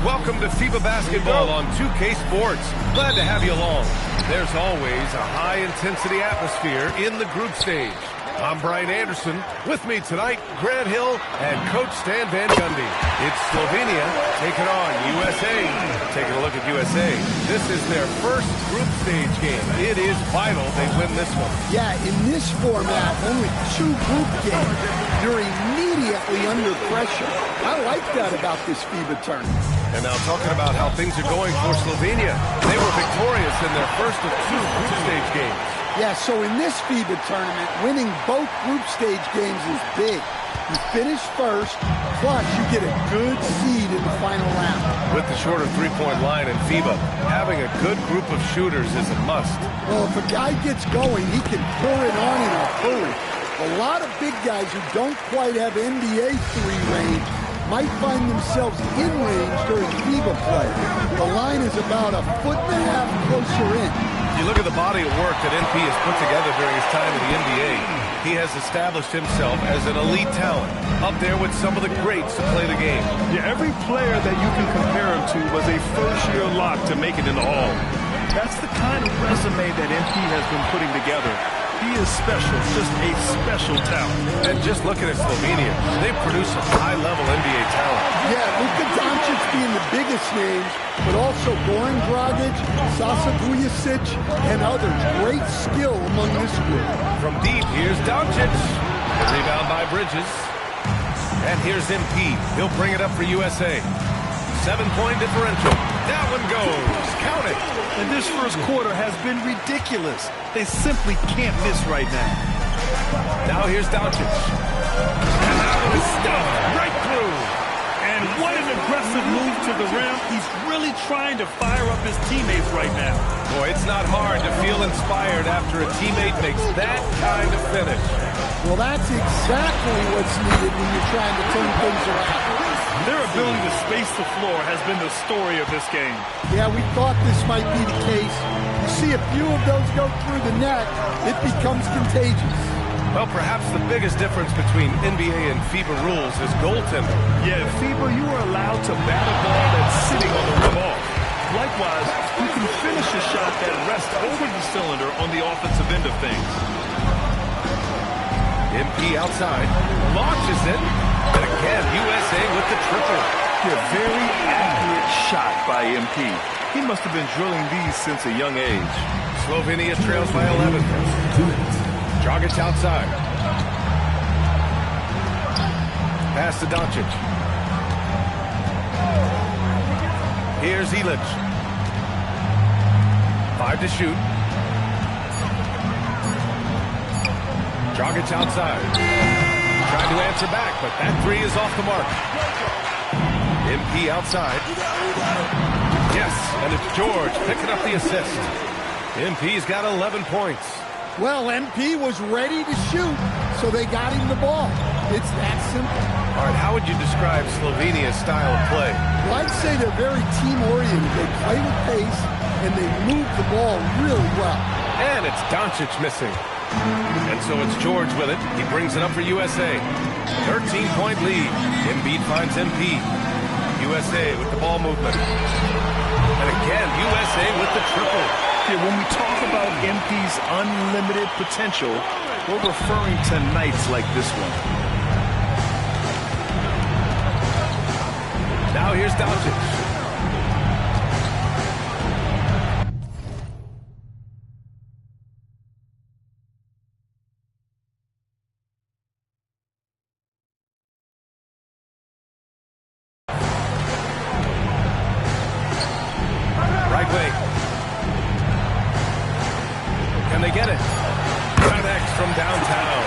G: Welcome to FIBA Basketball on 2K Sports. Glad to have you along. There's always a high-intensity atmosphere in the group stage. I'm Brian Anderson. With me tonight, Grant Hill and Coach Stan Van Gundy. It's Slovenia taking on USA. Taking a look at USA. This is their first group stage game. It is vital they win this one.
I: Yeah, in this format, only 2 group games. You're immediately under pressure. I like that about this FIBA tournament.
G: And now talking about how things are going for Slovenia. They were victorious in their first of 2 group stage games.
I: Yeah, so in this FIBA tournament, winning both group stage games is big. You finish first, plus you get a good seed in the final round.
G: With the shorter three-point line in FIBA, having a good group of shooters is a must.
I: Well, if a guy gets going, he can pour it on in a hurry. A lot of big guys who don't quite have NBA 3 range might find themselves in range during FIBA play. The line is about 1.5 feet closer in.
G: You look at the body of work that NP has put together during his time in the NBA. He has established himself as an elite talent, up there with some of the greats to play the game.
H: Yeah, every player that you can compare him to was a first-year lock to make it in the Hall. That's the kind of resume that NP has been putting together. He is special, just a special talent.
G: And just looking at Slovenia, they've produced some high-level NBA talent.
I: Yeah, Luka Doncic being the biggest names, but also Goran Dragic, Sasa Vujacic, and others. Great skill among this group.
G: From deep, here's Doncic. The rebound by Bridges. And here's MP. He'll bring it up for USA. 7-point differential. That one goes. Count it.
H: And this first quarter has been ridiculous. They simply can't miss right now.
G: Now here's Doncic. And that one is stuffed right through.
H: And what an aggressive move to the rim. He's really trying to fire up his teammates right now.
G: Boy, it's not hard to feel inspired after a teammate makes that kind of finish.
I: Well, that's exactly what's needed when you're trying to turn things around.
H: Their ability to space the floor has been the story of this game.
I: Yeah, we thought this might be the case. You see a few of those go through the net, it becomes contagious.
G: Well, perhaps the biggest difference between NBA and FIBA rules is goaltending.
H: Yeah, FIBA, you are allowed to bat a ball that's sitting on the rim off. Likewise, you can finish a shot that rests over the cylinder on the offensive end of things.
G: MP outside, launches it, and again, USA with the triple.
H: A very accurate shot by MP. He must have been drilling these since a young age.
G: Slovenia trails by 11. Dragic outside. Pass to Doncic. Here's Ilic. 5 to shoot. Dragic outside. Trying to answer back, but that 3 is off the mark. MP outside. Yes, and it's George picking up the assist. MP's got 11 points.
I: Well, MP was ready to shoot, so they got him the ball. It's that simple.
G: All right, how would you describe Slovenia's style of play?
I: Well, I'd say they're very team-oriented. They play with pace, and they move the ball really well.
G: And it's Doncic missing. And so it's George with it. He brings it up for USA. 13-point lead. Embiid finds MP. USA with the ball movement. And again, USA with the triple.
H: Yeah, when we talk about MP's unlimited potential, we're referring to nights like this one.
G: Now here's Doncic. Right wing. Can they get it? Connects from downtown.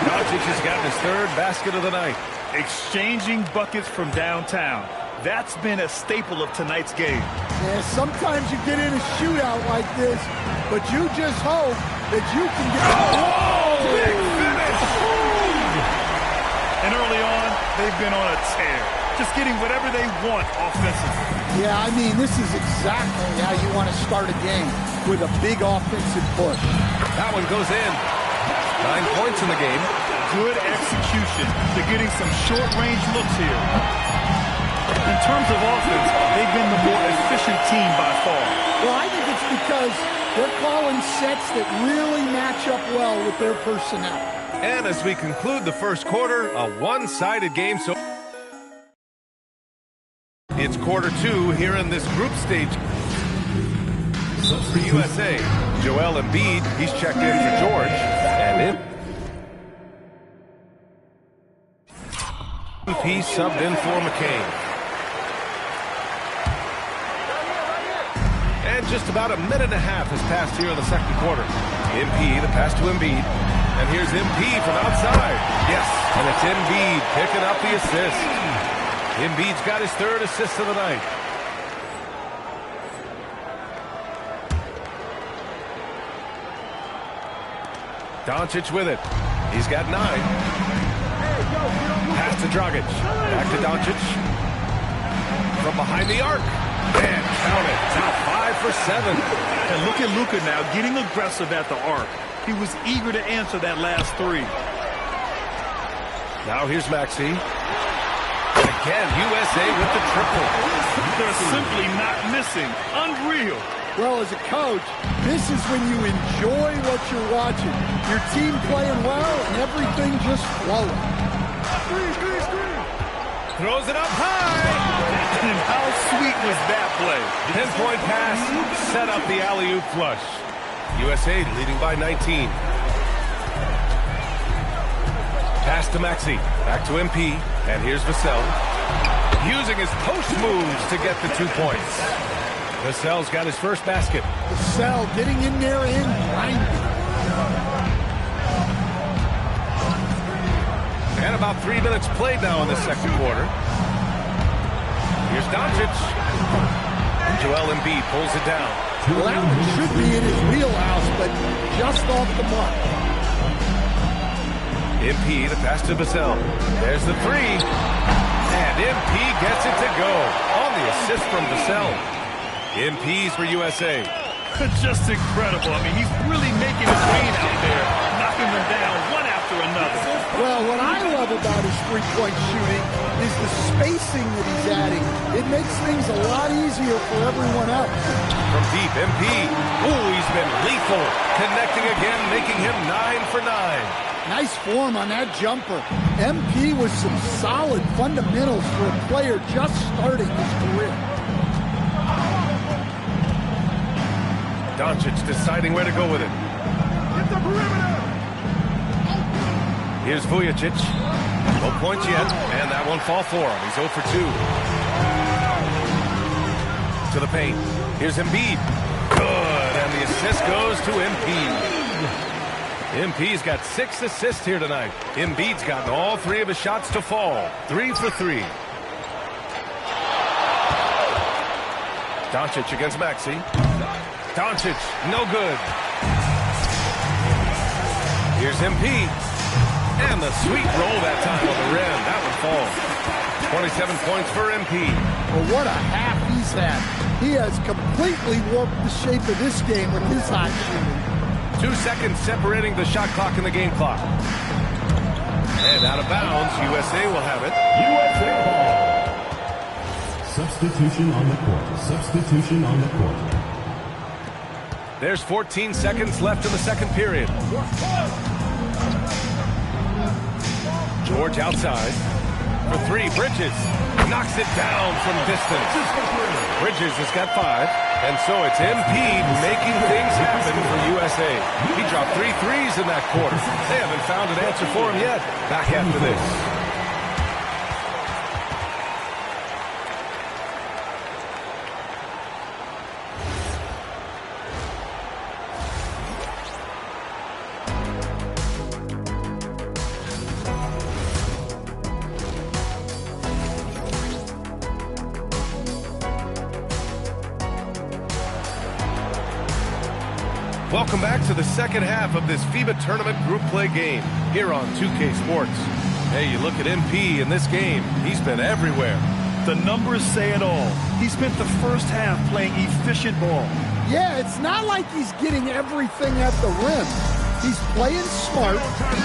G: Doncic has gotten his 3rd basket of the night.
H: Exchanging buckets from downtown. That's been a staple of tonight's game.
I: Yeah, sometimes you get in a shootout like this, but you just hope that you can get...
H: Oh! Big finish! And early on, they've been on a tear. Just getting whatever they want offensively.
I: Yeah, I mean, this is exactly how you want to start a game, with a big offensive push.
G: That one goes in. 9 points in the game.
H: Good execution. They're getting some short-range looks here. In terms of offense, efficient team by far.
I: Well, I think it's because they're calling sets that really match up well with their personnel.
G: And as we conclude the first quarter, a one-sided game. So it's quarter 2 here in this group stage. For USA, Joel Embiid, he's checked in for George. And MP subbed in for McCain. And just about a minute and a half has passed here in the second quarter. MP, the pass to Embiid. And here's MP from outside. Yes, and it's Embiid picking up the assist. Embiid's got his 3rd assist of the night. Doncic with it. He's got 9. Pass to Dragic. Back to Doncic. From behind the arc. And count it. Now 5 for 7.
H: And look at Luka now getting aggressive at the arc. He was eager to answer that last 3.
G: Now here's Maxey. And again, USA with the triple.
H: They're simply not missing. Unreal.
I: Well, as a coach, this is when you enjoy what you're watching. Your team playing well and everything just flowing.
G: Throws it up high.
H: And how sweet was that play?
G: 10-point pass, set up the alley-oop flush. USA leading by 19. Pass to Maxey. Back to MP. And here's Vassell. Using his post moves to get the 2 points. Vassell's got his first basket.
I: Vassell getting in there and grinding.
G: And about 3 minutes played now in the second quarter. Here's Doncic. And Joel Embiid pulls it down.
I: Well, that one should be in his wheelhouse, but just off the mark.
G: MP, the pass to Vassell. There's the 3. And MP gets it to go. On the assist from Vassell. MP's for USA.
H: Just incredible. I mean, he's really making it rain out there, knocking them down one after another.
I: Well, what I love about his three-point shooting is the spacing that he's adding. It makes things a lot easier for everyone else.
G: From deep, MP. Ooh, he's been lethal. Connecting again, making him 9 for 9.
I: Nice form on that jumper. MP with some solid fundamentals for a player just starting his career.
G: Doncic deciding where to go with it.
J: Hit the perimeter.
G: Here's Vujacic. No points yet, and that won't fall for him. He's 0 for 2. To the paint. Here's Embiid. Good, and the assist goes to Embiid. MP's got 6 assists here tonight. Embiid's gotten all 3 of his shots to fall. 3 for 3. Doncic against Maxey. Doncic, no good. Here's MP. And the sweet roll that time on the rim. That one falls. 27 points for MP.
I: Well, what a half he's had. He has completely warped the shape of this game with his hot shooting.
G: 2 seconds separating the shot clock and the game clock. And out of bounds, USA will have it.
J: USA ball.
M: Substitution on the court. Substitution on the court.
G: There's 14 seconds left in the second period. George outside. For 3, Bridges. Knocks it down from distance. Bridges has got 5. And so it's MP making things happen for USA. He dropped 3 threes in that quarter. They haven't found an answer for him yet. Back after this. Welcome back to the second half of this FIBA Tournament group play game here on 2K Sports. Hey, you look at MP in this game, he's been everywhere.
H: The numbers say it all. He spent the first half playing efficient ball.
I: Yeah, it's not like he's getting everything at the rim. He's playing smart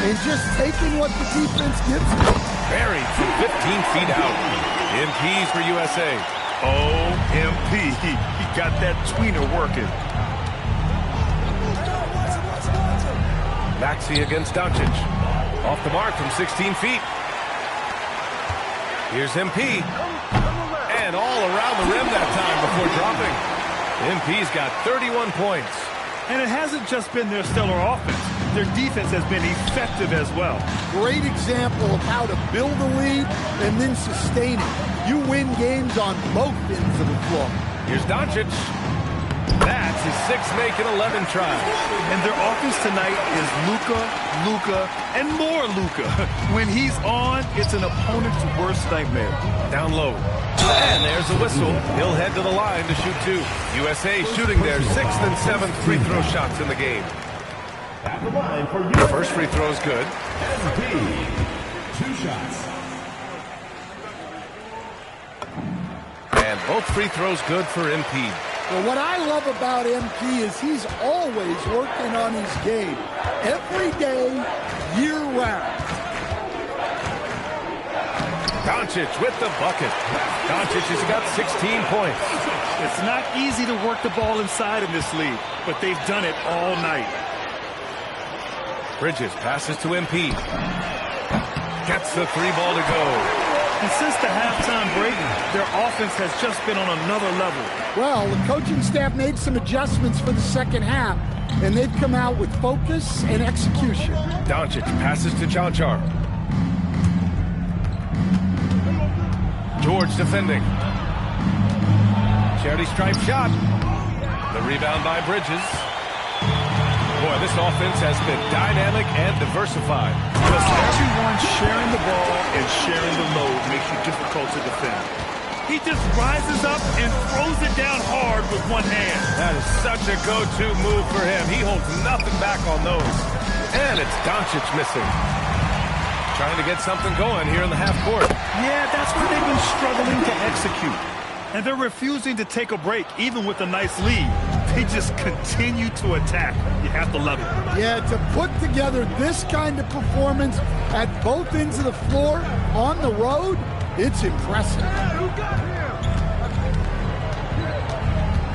I: and just taking what the defense gives him.
G: Buried from 15 feet out. MP's for USA.
H: OMP. He got that tweener working.
G: Maxey against Doncic. Off the mark from 16 feet. Here's MP. And all around the rim that time before dropping. MP's got 31 points.
H: And it hasn't just been their stellar offense. Their defense has been effective as well.
I: Great example of how to build a lead and then sustain it. You win games on both ends of the floor.
G: Here's Doncic. That's his 6th make in 11 tries.
H: And their offense tonight is Luka, and more Luka. When he's on, it's an opponent's worst nightmare.
G: Down low. And there's a whistle. He'll head to the line to shoot 2. USA shooting their 6th and 7th free throw shots in the game. First free throw is good.
M: 2 shots.
G: And both free throws good for MP.
I: Well, what I love about MP is he's always working on his game. Every day, year-round.
G: Doncic with the bucket. Doncic has got 16 points.
H: It's not easy to work the ball inside in this league, but they've done it all night.
G: Bridges passes to MP. Gets the 3 ball to go.
H: And since the halftime break, their offense has just been on another level.
I: Well, the coaching staff made some adjustments for the second half, and they've come out with focus and execution.
G: Doncic passes to Chanchar. George defending. Charity stripe shot. The rebound by Bridges. Boy, this offense has been dynamic and diversified.
H: Because everyone sharing the ball and sharing the load makes you difficult to defend. He just rises up and throws it down hard with one hand.
G: That is such a go-to move for him. He holds nothing back on those. And it's Doncic missing. Trying to get something going here in the half court.
H: Yeah, that's where they've been struggling to execute. And they're refusing to take a break, even with a nice lead. They just continue to attack. You have to love it.
I: Yeah, to put together this kind of performance at both ends of the floor on the road, it's impressive.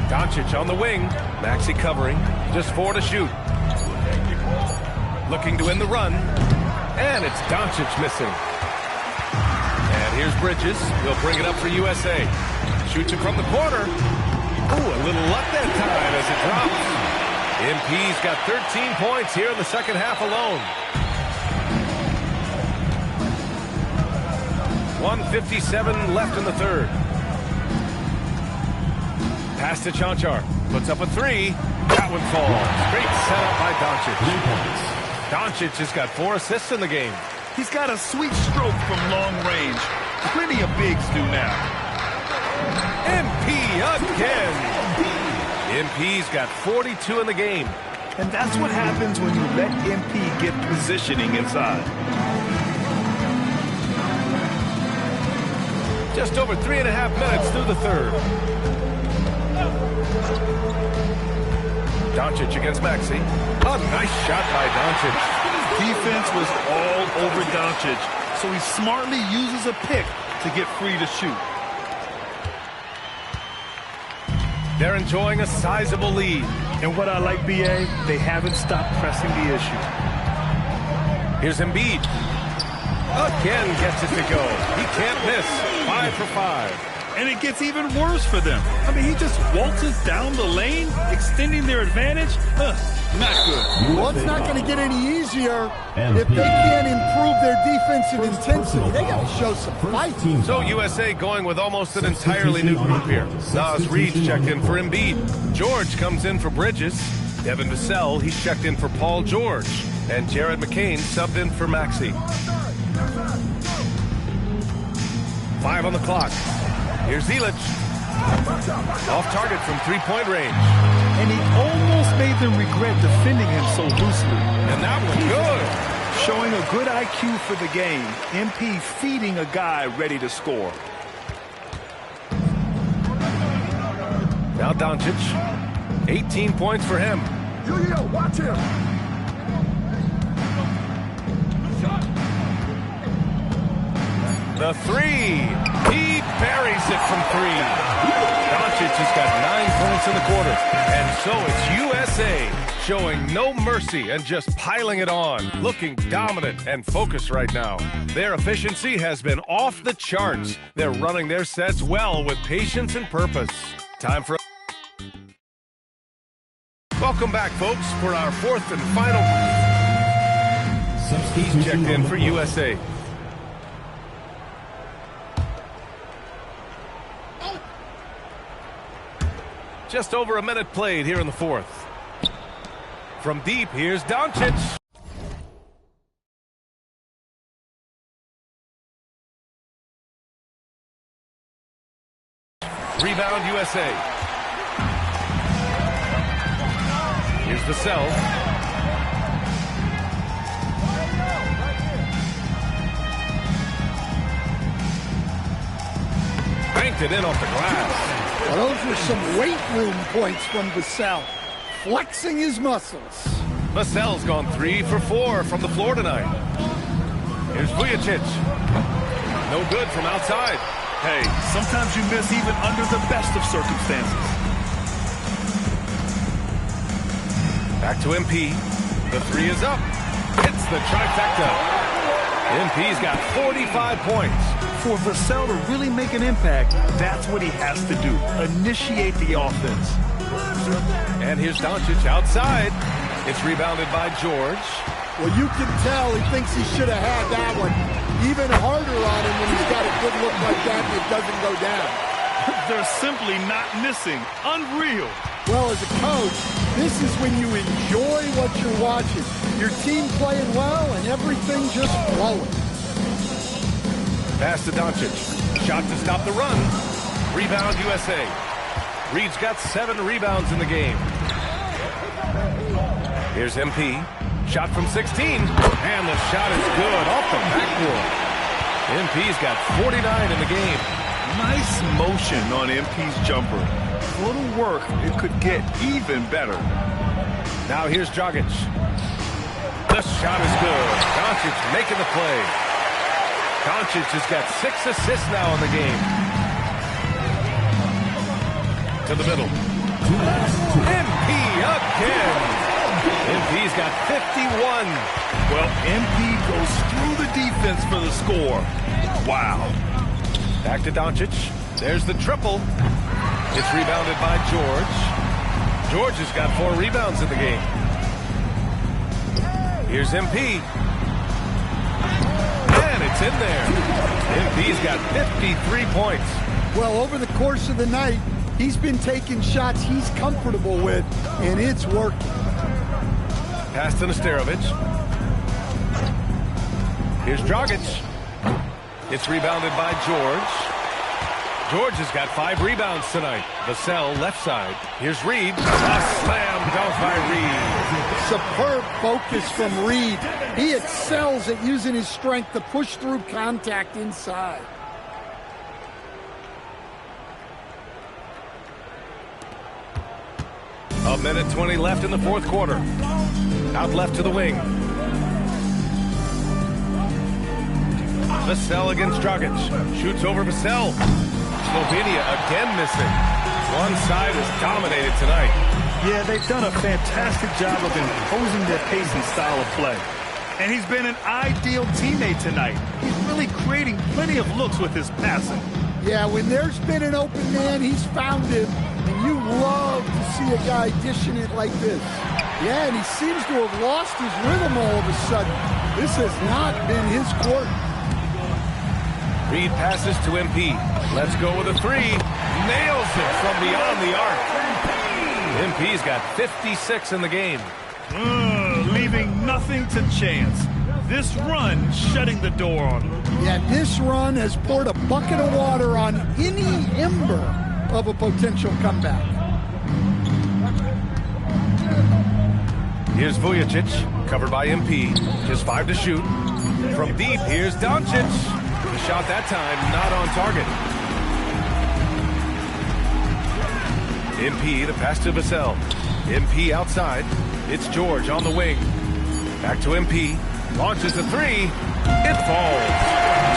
G: Doncic on the wing. Maxey covering. Just 4 to shoot. Looking to win the run. And it's Doncic missing. And here's Bridges. He'll bring it up for USA. Shoots it from the corner. Ooh, a little luck that time as it drops. MP's got 13 points here in the second half alone. 1:57 left in the third. Pass to Chanchar. Puts up a 3. That one falls. Great setup by Doncic. Doncic has got 4 assists in the game.
H: He's got a sweet stroke from long range. Plenty of bigs do now.
G: MP again. MP's got 42 in the game.
H: And that's what happens when you let MP get positioning inside.
G: Just over 3.5 minutes through the third. Doncic against Maxey. A nice shot by Doncic.
H: Defense was all over Doncic, so he smartly uses a pick to get free to shoot.
G: They're enjoying a sizable lead.
H: And what I like, BA, they haven't stopped pressing the issue.
G: Here's Embiid. Again gets it to go. He can't miss. 5 for 5.
H: And it gets even worse for them. I mean, he just waltzes down the lane, extending their advantage. Not good.
I: Well, it's not going to get any easier if they can't improve their defensive intensity. They got to show some fight.
G: So USA going with almost an entirely new group here. Nas Reed checked in for Embiid. George comes in for Bridges. Devin Vassell, he's checked in for Paul George. And Jared McCain subbed in for Maxey. 5 on the clock. Here's Zelich. Off target from 3-point range.
H: And he almost made them regret defending him so loosely.
G: And that was good.
H: Showing a good IQ for the game. MP feeding a guy ready to score.
G: Now Doncic. 18 points for him.
J: Julio, watch him.
G: The 3. He buries it from 3. has got 9 points in the quarter. And so it's USA showing no mercy and just piling it on, looking dominant and focused right now. Their efficiency has been off the charts. They're running their sets well with patience and purpose. Time for... Welcome back, folks, for our fourth and final... He's checked in for USA. Just over a minute played here in the fourth. From deep, here's Doncic. Rebound USA. Here's Vassell. Banked it in off the glass.
I: Well, those were some weight room points from Vassell, flexing his muscles.
G: Vassell's gone 3 for 4 from the floor tonight. Here's Vujacic. No good from outside.
H: Hey, sometimes you miss even under the best of circumstances.
G: Back to MP. The 3 is up. Hits the trifecta. MP's got 45 points.
H: For Vassell to really make an impact, that's what he has to do. Initiate the offense.
G: And here's Doncic outside. It's rebounded by George.
I: Well, you can tell he thinks he should have had that one. Even harder on him when he's got a good look like that and it doesn't go down.
H: They're simply not missing. Unreal.
I: Well, as a coach, this is when you enjoy what you're watching. Your team playing well and everything just flowing.
G: Pass to Doncic. Shot to stop the run. Rebound USA. Reed's got 7 rebounds in the game. Here's MP. Shot from 16. And the shot is good off the backboard. MP's got 49 in the game.
H: Nice motion on MP's jumper. A little work, it could get even better.
G: Now here's Dragic. The shot is good. Doncic making the play. Doncic has got 6 assists now in the game. To the middle. MP again. MP's got 51.
H: Well, MP goes through the defense for the score. Wow.
G: Back to Doncic. There's the triple. It's rebounded by George. George has got 4 rebounds in the game. Here's MP. And it's in there. MP's got 53 points.
I: Well, over the course of the night, he's been taking shots he's comfortable with, and it's working.
G: Pass to Nesterovic. Here's Dragic. It's rebounded by George. George has got 5 rebounds tonight. Vassell left side. Here's Reed. A slam dunk by Reed.
I: Superb focus from Reed. He excels at using his strength to push through contact inside.
G: A minute 20 left in the fourth quarter. Out left to the wing. Vassell against Dragic. Shoots over Vassell. Slovenia again missing. One side is dominated tonight.
H: Yeah, they've done a fantastic job of imposing their pace and style of play. And he's been an ideal teammate tonight. He's really creating plenty of looks with his passing.
I: Yeah, when there's been an open man, he's found him. And you love to see a guy dishing it like this. Yeah, and he seems to have lost his rhythm all of a sudden. This has not been his court.
G: Reed passes to MP. Let's go with a 3. Nails it from beyond the arc. MP's got 56 in the game.
H: Leaving nothing to chance. This run shutting the door on him.
I: Yeah, this run has poured a bucket of water on any ember of a potential comeback.
G: Here's Vujacic, covered by MP. Just 5 to shoot. From deep, here's Doncic. The shot that time, not on target. MP, the pass to Vassell. MP outside. It's George on the wing. Back to MP. Launches the 3. It falls.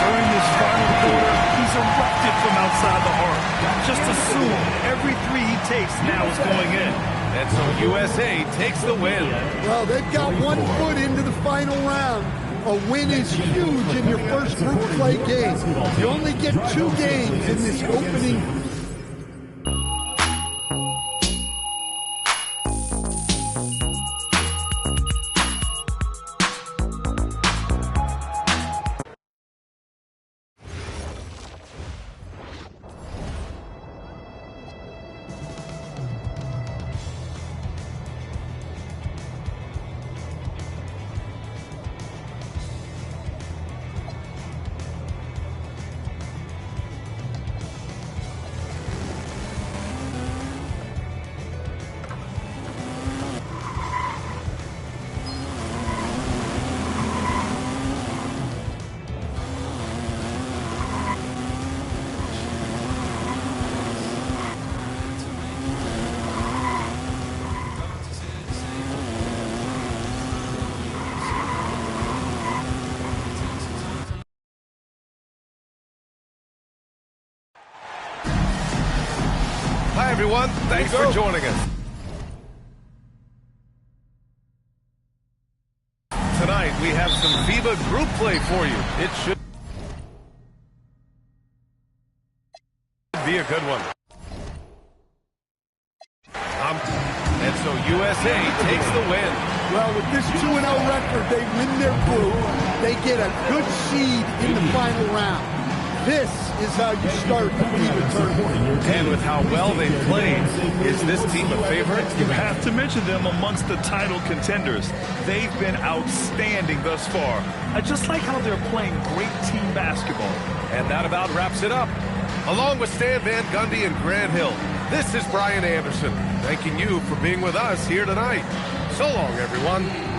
H: During this final quarter, he is erupted from outside the arc. Just assume every three he takes now is going in.
G: And so USA takes the win.
I: Well, they've got 1 foot into the final round. A win is huge in your first group play game. You only get 2 games in this opening.
G: Hi, everyone. Thanks for joining us. Tonight, we have some FIBA group play for you. It should be a good one. And so USA takes the win.
I: Well, with this 2-0 record, they win their group. They get a good seed in the final round. This is how you start the FIBA tournament.
G: And with how well they played, is this team a favorite?
H: You have to mention them amongst the title contenders. They've been outstanding thus far. I just like how they're playing great team basketball.
G: And that about wraps it up. Along with Stan Van Gundy and Grant Hill, this is Brian Anderson, thanking you for being with us here tonight. So long, everyone.